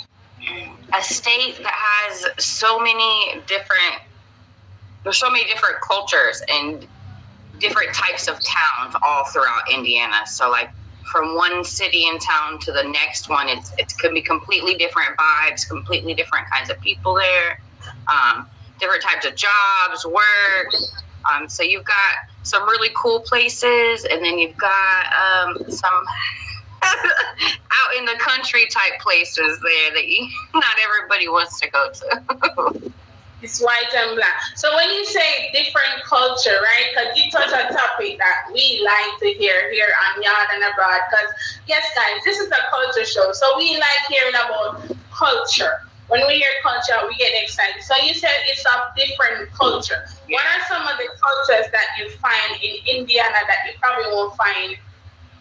a state that has so many different cultures and different types of towns all throughout Indiana. So like from one city and town to the next one, it could be completely different vibes, completely different kinds of people there, different types of jobs, work. So you've got some really cool places, and then you've got some out in the country type places there that not everybody wants to go to. It's white and black. So when you say different culture, right? Because you touch a topic that we like to hear here on Yard and Abroad. Because yes, guys, this is a culture show, so we like hearing about culture. When we hear culture, we get excited. So you said it's a different culture. Yeah. What are some of the cultures that you find in Indiana that you probably won't find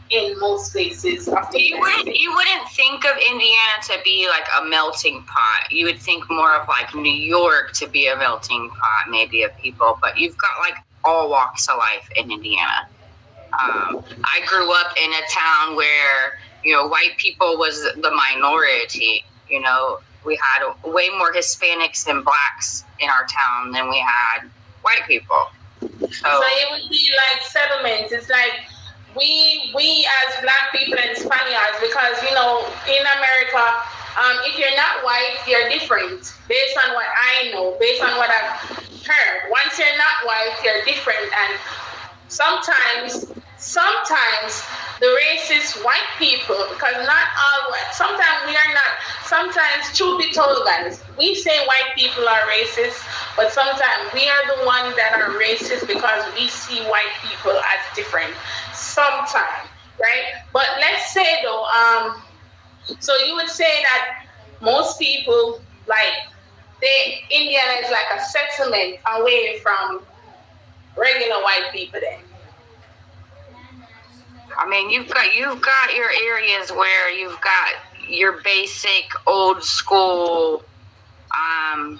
in most places? You wouldn't think of Indiana to be like a melting pot. You would think more of like New York to be a melting pot, maybe, of people. But you've got like all walks of life in Indiana. I grew up in a town where, white people was the minority. We had way more Hispanics and blacks in our town than we had white people. So it would be like settlements. It's like we as black people and Spaniards, because in America, if you're not white, you're different. Based on what I know, based on what I've heard, once you're not white, you're different. And sometimes the racist white people, because not all white, sometimes we are not. Sometimes, truth be told, guys, we say white people are racist, but sometimes we are the ones that are racist because we see white people as different. Sometimes, right? But let's say though, so you would say that most people, like, Indiana is like a settlement away from regular white people then. I mean, you've got your areas where you've got your basic old school, I'm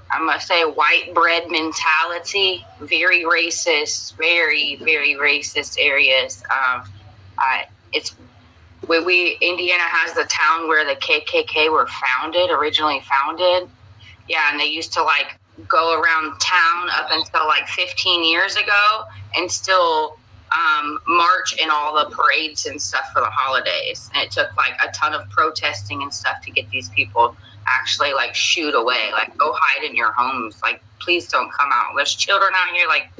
gonna say white bread mentality, very racist, very, very racist areas. Indiana has the town where the KKK were originally founded. Yeah, and they used to like go around town up until like 15 years ago and still march in all the parades and stuff for the holidays. And it took like a ton of protesting and stuff to get these people actually like shooed away, like go hide in your homes, like please don't come out. There's children out here like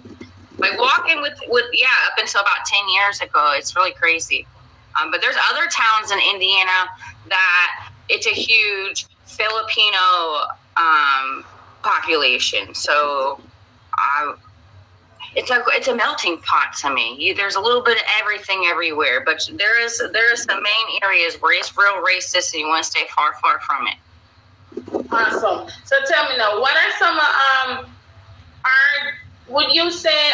walking with up until about 10 years ago. It's really crazy. But there's other towns in Indiana that it's a huge Filipino population. So it's a melting pot to me. There's a little bit of everything everywhere, but there is some main areas where it's real racist and you want to stay far, far from it. Awesome. So tell me now, what are some would you say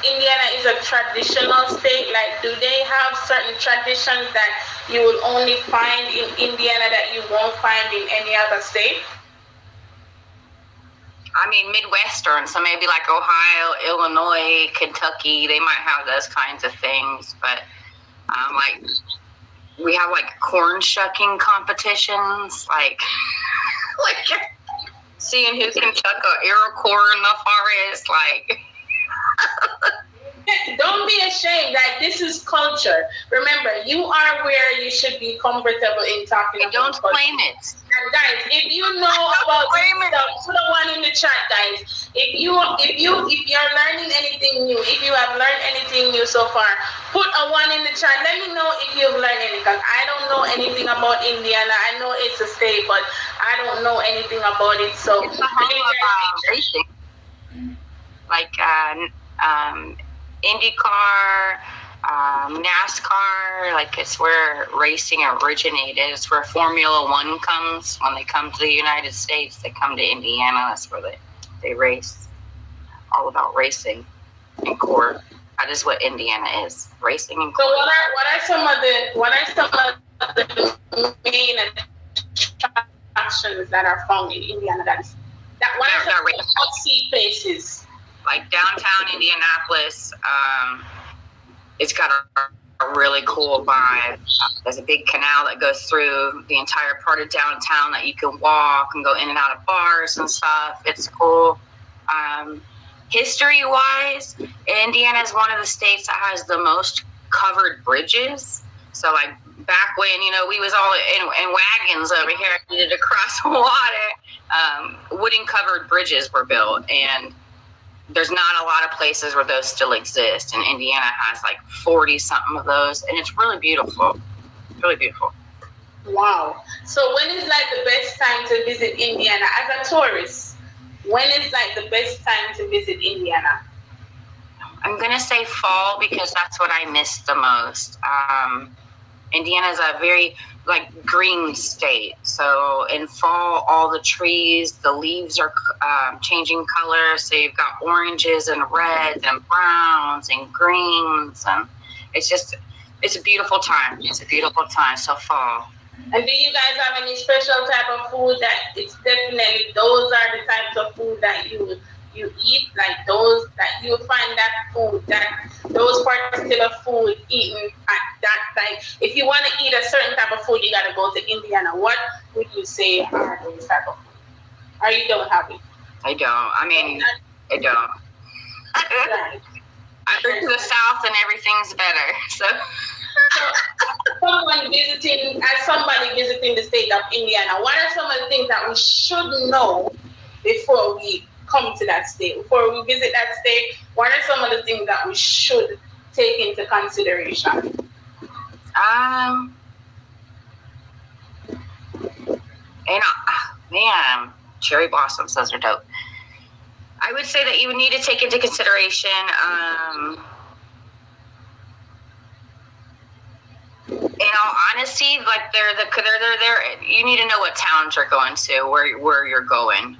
Indiana is a traditional state? Like, do they have certain traditions that you will only find in Indiana that you won't find in any other state? I mean, Midwestern, so maybe like Ohio, Illinois, Kentucky, they might have those kinds of things. But like, we have like corn shucking competitions, like seeing who can chuck an Iroquois in the forest, like. Don't be ashamed. Like, this is culture. Remember, you are where you should be comfortable in talking about don't culture. claim it. And guys, if you know about this stuff, put a one in the chat, guys. If you're learning anything new, if you have learned anything new so far, put a one in the chat. Let me know if you've learned anything. Because I don't know anything about Indiana. I know it's a state, but I don't know anything about it. So it's a whole racing. Like IndyCar, NASCAR, like it's where racing originated. It's where Formula One comes. When they come to the United States, they come to Indiana. That's where They race, all about racing and core. That is what Indiana is, racing and core. So what are some of the main attractions that are found in Indiana? What are some of the must-see places? Like downtown Indianapolis, it's got a really cool vibe. There's a big canal that goes through the entire part of downtown that you can walk and go in and out of bars and stuff. It's cool. History-wise, Indiana is one of the states that has the most covered bridges. So, like, back when, we was all in wagons over here needed to cross water, wooden covered bridges were built, and there's not a lot of places where those still exist, and Indiana has like 40 something of those, and it's really beautiful. Really beautiful. Wow. So when is like the best time to visit Indiana as a tourist? When is like the best time to visit Indiana? I'm gonna say fall because that's what I miss the most. Indiana's a very green state. So in fall, all the trees, the leaves are changing color. So you've got oranges and reds and browns and greens, and it's a beautiful time. It's a beautiful time. So fall. And do you guys have any special type of food that it's definitely those are the types of food that you eat, like those that you find that food, that those particular food eaten at that time? If you want to eat a certain type of food, you got to go to Indiana. What would you say are those type of food? Or you don't have it? I don't. I don't. Right. I go to the South and everything's better. So somebody visiting the state of Indiana, what are some of the things that we should know before we come to that state? Before we visit that state, what are some of the things that we should take into consideration? Cherry blossoms, those are dope. I would say that you would need to take into consideration in all honesty, you need to know what towns you're going to, where you're going.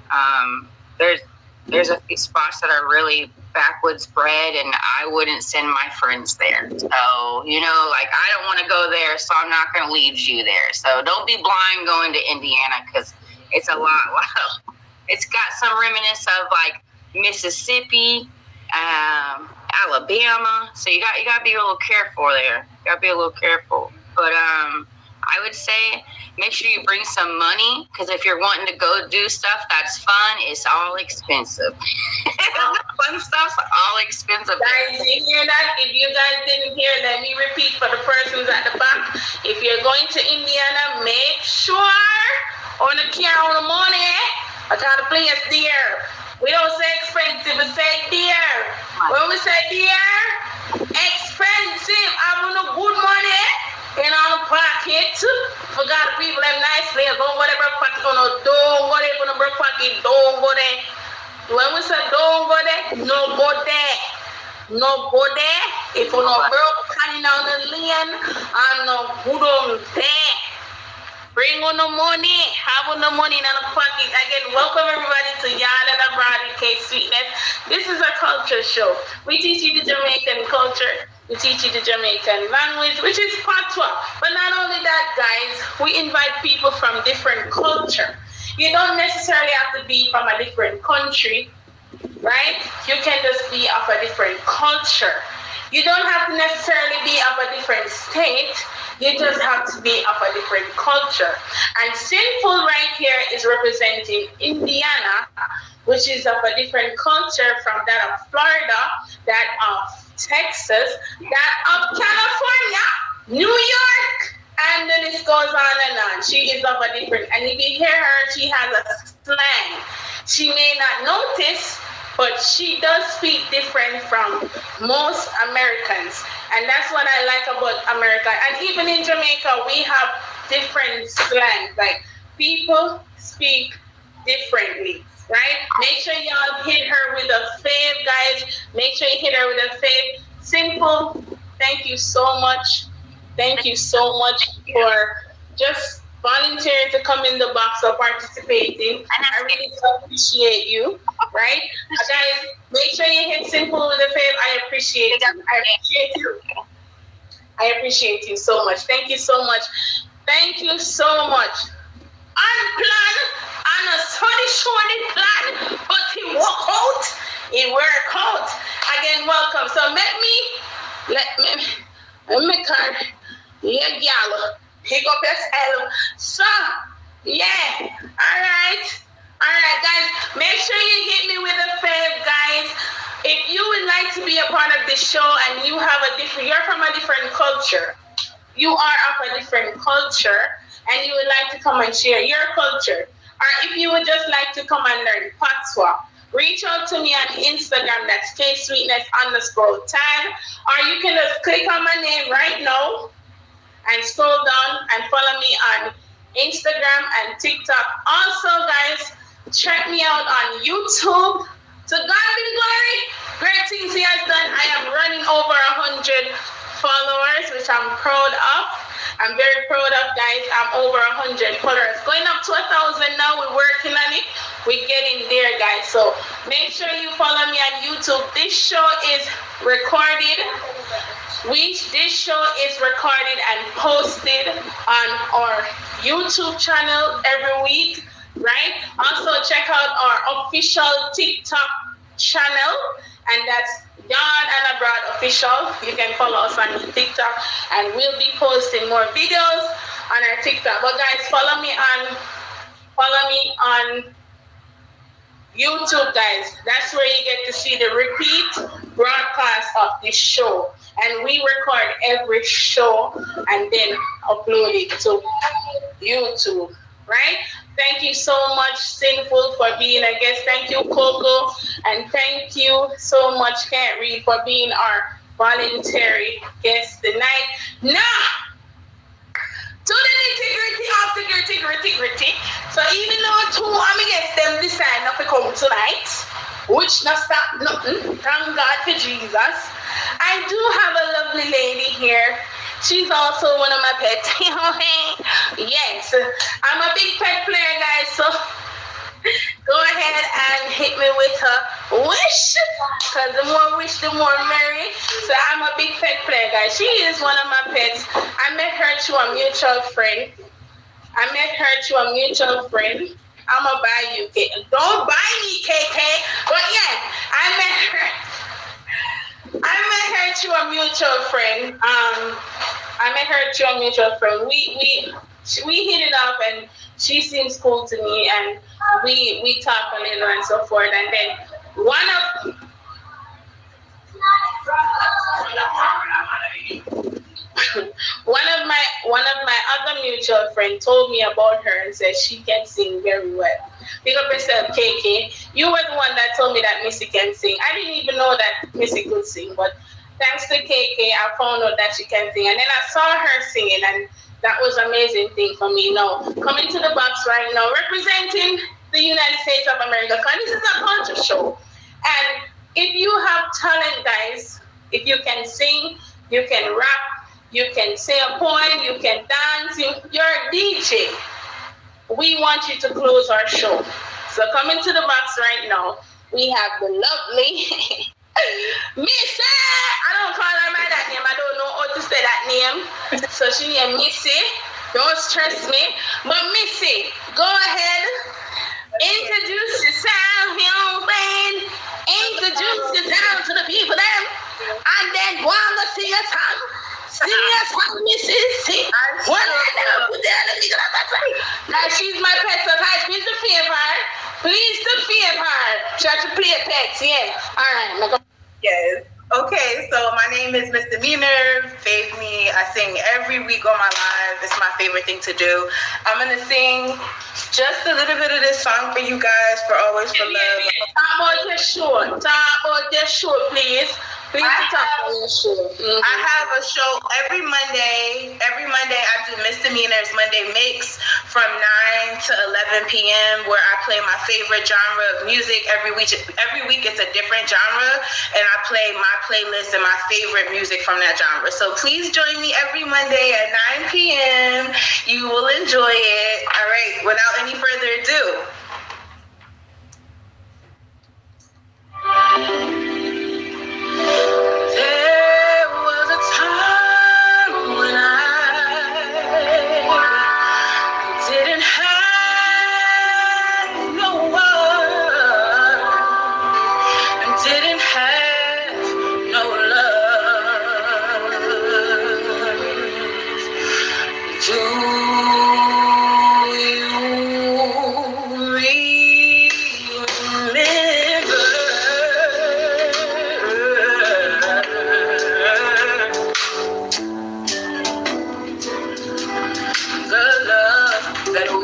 There's a few spots that are really backwoods bred, and I wouldn't send my friends there. So, I don't want to go there, so I'm not going to lead you there. So don't be blind going to Indiana, because it's a lot. It's got some remnants of Mississippi, Alabama. So you got to be a little careful there. You got to be a little careful. But I would say make sure you bring some money, because if you're wanting to go do stuff that's fun, it's all expensive. Fun stuff's all expensive. Guys, you hear that? If you guys didn't hear, let me repeat for the persons at the back. If you're going to Indiana, make sure on the care on the money. I try to place dear. We don't say expensive, we say dear. When we say dear, expensive. I want no good money in our pocket. Forgot the people them nice players. Don't go there, pocket. Don't go there for the pocket. Don't go there. When we say don't go there, no go there. No go there. If you no broke coming down the lane, and no good on there. Bring on the money, have on the money in the pocket. Again, welcome everybody to Yard and Abroad with K Sweetness. This is a culture show. We teach you the Jamaican culture. We teach you the Jamaican language, which is patois. But not only that, guys, we invite people from different culture. You don't necessarily have to be from a different country, right? You can just be of a different culture. You don't have to necessarily be of a different state. You just have to be of a different culture. And Sinful right here is representing Indiana, which is of a different culture from that of Florida, that of Texas, that of California, New York, and the list goes on and on. She is of a different, and if you hear her, she has a slang. She may not notice, but she does speak different from most Americans. And that's what I like about America. And even in Jamaica, we have different slangs. Like, people speak differently, right? Make sure y'all hit her with a fave, guys. Make sure you hit her with a fave. Simple, thank you so much. Thank you so much for just volunteering to come in the box or participating. I really appreciate you, right? Guys, make sure you hit Simple with a fave. I appreciate you. I appreciate you. I appreciate you so much. Thank you so much. Thank you so much. Unplanned and a sunny plan, but he walk out, he work out. Again, welcome. So let me call yeah, gal. Pick up yourself. So, yeah. All right, guys. Make sure you hit me with a fave, guys. If you would like to be a part of this show and you're from a different culture, you are of a different culture, and you would like to come and share your culture, or if you would just like to come and learn Patois, reach out to me on Instagram. That's ksweetness_tag, or you can just click on my name right now and scroll down and follow me on Instagram and TikTok. Also, guys, check me out on YouTube. To God be the glory. Great things he has done. I am running over 100 followers, which I'm proud of. I'm very proud of, guys. I'm over 100 followers. Going up to 1,000 now. We're working on it. We're getting there, guys. So make sure you follow me on YouTube. This show is recorded. This show is recorded and posted on our YouTube channel every week, right? Also, check out our official TikTok channel, and that's Yarn and Abroad Official. You can follow us on TikTok, and we'll be posting more videos on our TikTok. But guys, follow me on YouTube, guys. That's where you get to see the repeat broadcast of this show. And we record every show and then upload it to YouTube, right? Thank you so much, Sinful, for being a guest. Thank you, Coco. And thank you so much, Can't Read, for being our voluntary guest tonight. Now, to the nitty-gritty of the gritty. So even though two of my guests them decide not to come tonight, which not stop nothing, thank God for Jesus, I do have a lovely lady here. She's also one of my pets. Yes, I'm a big pet player, guys, so go ahead and hit me with a wish, because the more wish, the more merry. So I'm a big pet player, guys. She is one of my pets. I met her through a mutual friend. I'm gonna buy you, KK. Don't buy me, KK. But yeah, I met her through a mutual friend. We hit it off, and she seems cool to me, and we talk a little and so forth. And then one of my other mutual friend told me about her and said she can sing very well. Pick up yourself, KK. You were the one that told me that Missy can sing. I didn't even know that Missy could sing, but thanks to KK, I found out that she can sing. And then I saw her singing, and that was an amazing thing for me. Now, coming to the box right now, representing the United States of America, because this is a culture show. And if you have talent, guys, if you can sing, you can rap, you can say a poem, you can dance, you're a DJ. We want you to close our show. So coming to the box right now, we have the lovely Missy. I don't call her by that name. I don't know how to say that name. So she named Missy. Don't stress me. But Missy, go ahead. Introduce yourself, young man. Introduce yourself to the people then. And then go on to sing a song. Sing a song, Missy. Sing. Now she's my pet, so guys, please to favor her. Please to favor her. Try to play pets, yeah. All right. Yes. Okay, so my name is Misdemeanor. Fave me. I sing every week on my live. It's my favorite thing to do. I'm going to sing just a little bit of this song for you guys, for Always for Love. Talk about your show, please. Please talk on your show. I have a show every Monday. Every Monday I do Misdemeanors Monday Mix from 9 to 11 p.m. where I play my favorite genre of music. Every week it's a different genre, and I play my playlist and my favorite music from that genre. So please join me every Monday at 9 p.m. You will enjoy it. All right, without any further ado. There was a time when I didn't have no one and didn't have no love. Do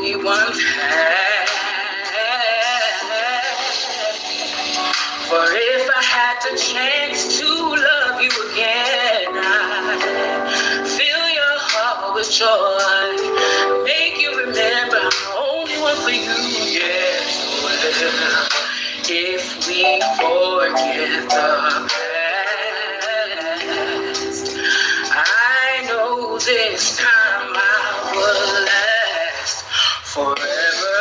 you once had? For if I had the chance to love you again, I'd fill your heart with joy, make you remember I'm the only one for you, yes. Well, if we forget the past, I know this time I will last forever,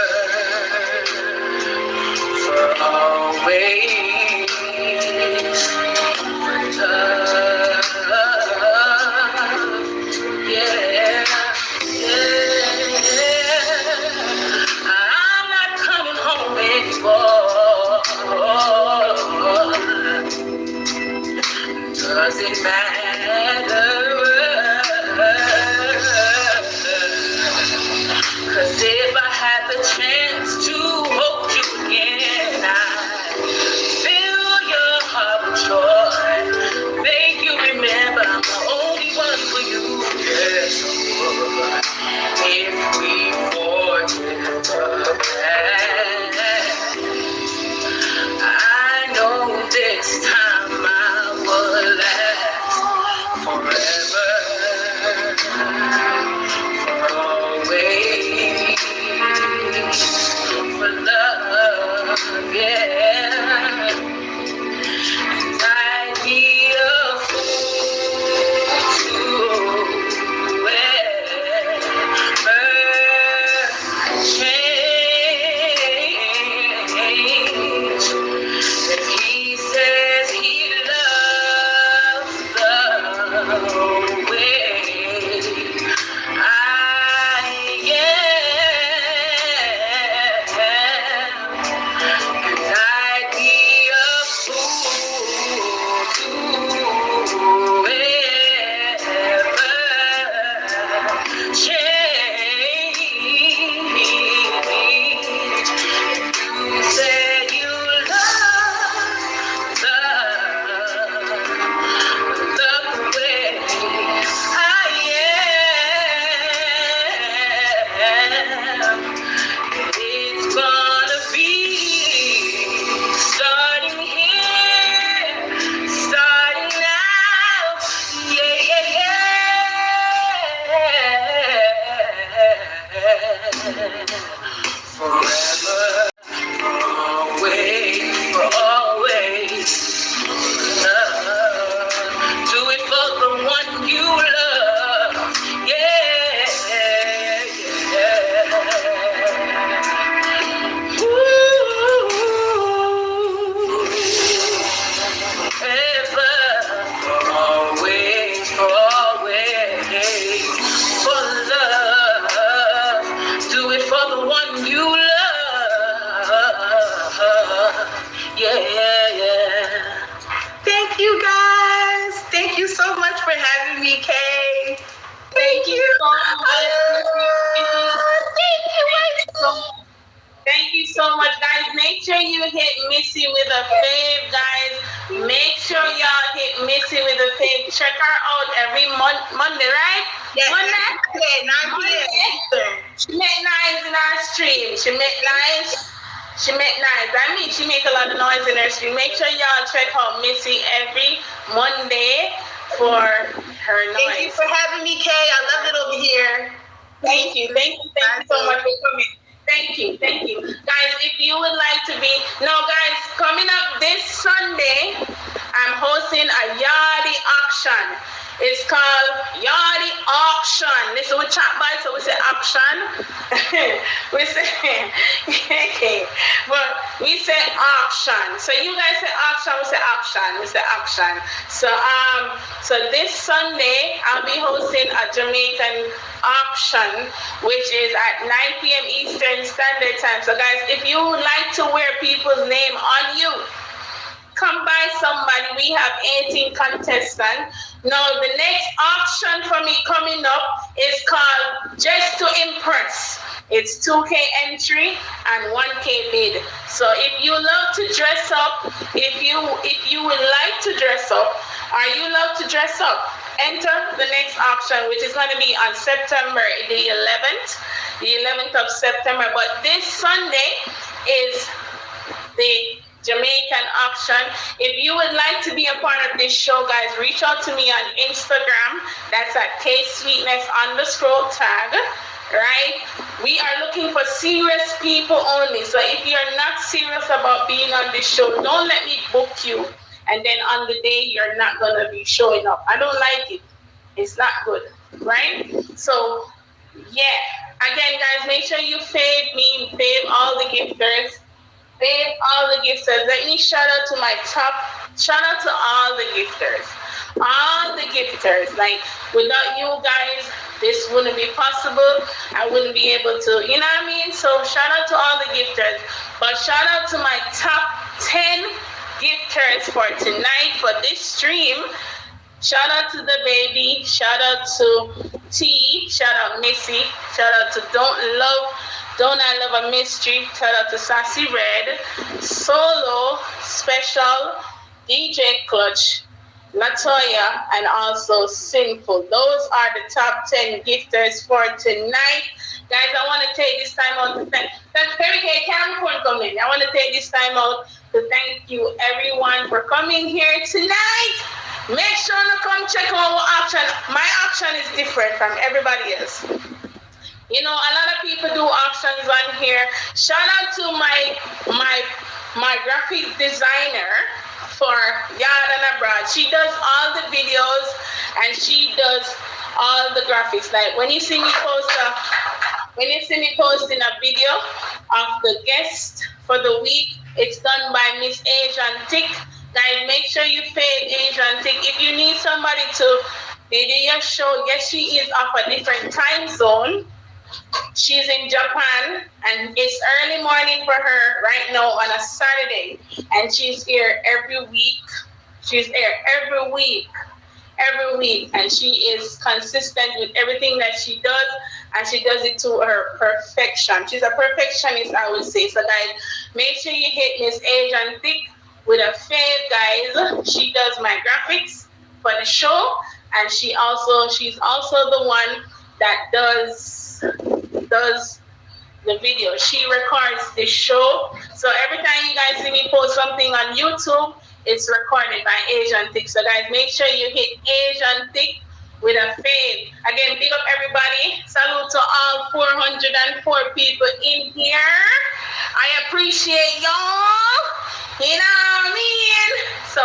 for always, for love, yeah, yeah. I'm not coming home anymore. Does it matter? 'Cause if I had the chance to hold you again, I'd fill your heart with joy, make you remember I'm the only one for you, yes. If we forget the past, I know this time I will last forever, for always, for love, yeah. And I'd be a fool to ever change. If he says he loves the way I am, and I'd be a fool to ever change. You said you love the way I am. It's gonna be starting here, starting now, yeah, yeah, yeah. Forever, for always, love. Do it for the one you love, yeah, yeah. Ooh, ever, for always, for love. Do it for the one you love. Yeah, yeah. Thank you guys. Thank you so much for having me, Kay. Thank you so much. Thank you so much, guys. Make sure you hit Missy with a fave, guys. Make sure y'all hit Missy with a fave. Check her out every Monday, right? Yes. Monday? Yeah, 9 p.m. She make 9s in our stream. She make 9s. She make noise. I mean, she make a lot of noise in her stream. Make sure y'all check out Missy every Monday for her noise. Thank you for having me, Kay. I love it over here. Thank you so much for coming. Thank you. Guys, if you would like to be, guys, coming up this Sunday, I'm hosting a yardie auction. It's called Yardie Auction. Listen, we chat by, so we say auction. we say auction. So you guys say auction, we say auction. So this Sunday, I'll be hosting a Jamaican auction, which is at 9 p.m. Eastern Standard Time. So guys, if you would like to wear people's name on you, come by somebody. We have 18 contestants. Now, the next auction for me coming up is called Just to Impress. It's 2K entry and 1K bid. So if you love to dress up, if you would like to dress up, or you love to dress up, enter the next auction, which is going to be on September the 11th of September. But this Sunday is the Jamaican auction. If you would like to be a part of this show, guys, reach out to me on Instagram. That's at ksweetness_tag. Right? We are looking for serious people only. So if you're not serious about being on this show, don't let me book you. And then on the day you're not gonna be showing up. I don't like it. It's not good, right? So yeah. Again, guys, make sure you fave all the gifters. Let me shout out to all the gifters. Like, without you guys, this wouldn't be possible. I wouldn't be able to, you know what I mean? So shout out to all the gifters. But shout out to my top 10 gifters for tonight for this stream. Shout out to the baby. Shout out to T. Shout out Missy. Shout out to Don't I Love a Mystery. Shout out to Sassy Red, Solo, Special, DJ Clutch, Latoya, and also Sinful. Those are the top 10 gifters for tonight. Guys, I want to take this time out to thank Perry K. Cameron coming. I want to take this time out to thank you everyone for coming here tonight. Make sure to come check out our auction. My auction is different from everybody else. You know, a lot of people do auctions on here. Shout out to my graphic designer for Yard and Abroad. She does all the videos and she does all the graphics. Like when you see me posting a video of the guest for the week, it's done by Miss Asian Tick. Guys, make sure you pay Asian Tick. If you need somebody to video your show, yes, she is off a different time zone. She's in Japan and it's early morning for her right now on a Saturday, and she's here every week. And she is consistent with everything that she does, and she does it to her perfection. She's a perfectionist, I would say. So guys, make sure you hit Miss Asian Thick with a fave, guys. She does my graphics for the show, and she's also the one that does the video. She records the show. So every time you guys see me post something on YouTube, it's recorded by Asian Thick. So guys, make sure you hit Asian Thick with a fave. Again, big up everybody. Salute to all 404 people in here. I appreciate y'all. You know what I mean? So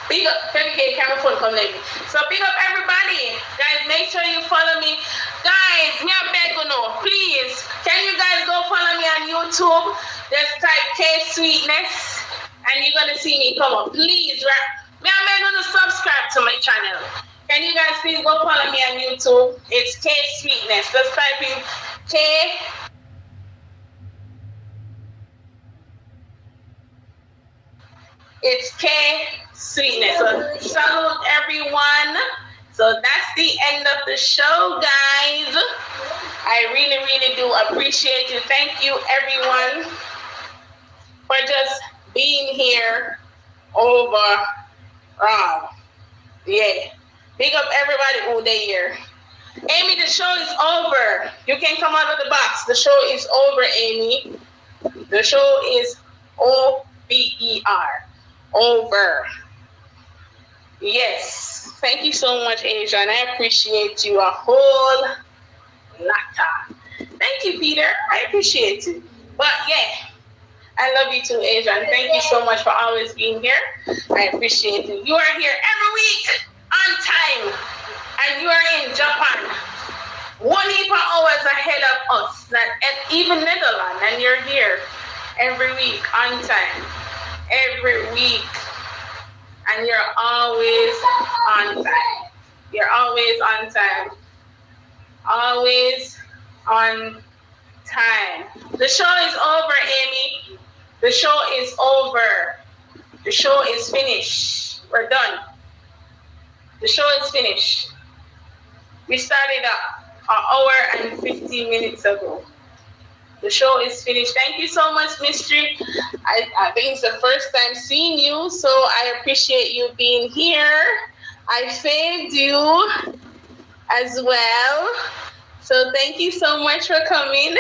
big up, camera phone come lady. So big up everybody. Guys, make sure you follow me. Guys, me a beg you know, please. Can you guys go follow me on YouTube? Just type K Sweetness and you're gonna see me come up. Please, right? Me a beg you to subscribe to my channel. Can you guys please go follow me on YouTube? It's K Sweetness. Just type in K. It's K Sweetness. So salute everyone. So that's the end of the show, guys. I really, really do appreciate you. Thank you, everyone, for just being here overall. Yeah. Big up everybody who they here. Amy, the show is over. You can come out of the box. The show is over, Amy. The show is OVER. Over. Yes. Thank you so much, Adrian. I appreciate you a whole lot. Thank you, Peter. I appreciate you. But yeah, I love you too, Adrian. Thank you so much for always being here. I appreciate you. You are here every week on time. And you are in Japan. 1 heap of hours ahead of us. And even Netherlands. And you're here every week on time. Every week. And you're always on time. You're always on time. Always on time. The show is over, Amy. The show is over. The show is finished. We're done. The show is finished. We started an hour and 15 minutes ago. The show is finished. Thank you so much, Mystery. I think it's the first time seeing you, so I appreciate you being here. I faved you as well. So thank you so much for coming.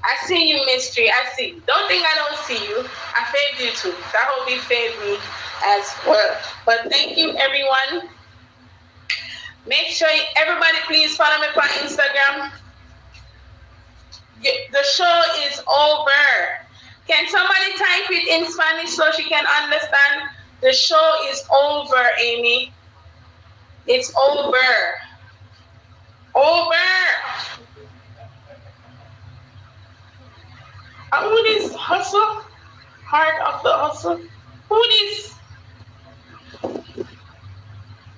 I see you, Mystery. I see you. Don't think I don't see you. I faved you too. So I hope you faved me as well. But thank you, everyone. Make sure everybody please follow me on Instagram. The show is over. Can somebody type it in Spanish so she can understand? The show is over, Amy. It's over. Over. Who is Hustle? Heart of the Hustle. Who is?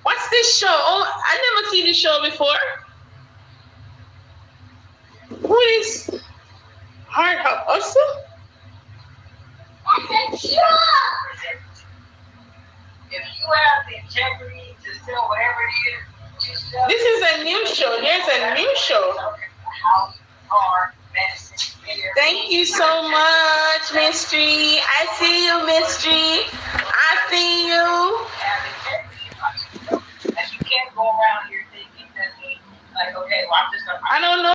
What's this show? Oh, I never seen this show before. Who is Heart of Hustle? That's a truck. If you have the integrity to sell whatever it is, you sell. This is a new show. There's a new show. House, car, medicine, hair. Thank you so much, Mystery. I see you, Mystery. I see you. Have integrity. And you can't go around here thinking that, like, okay, well, I'm just gonna. I don't know.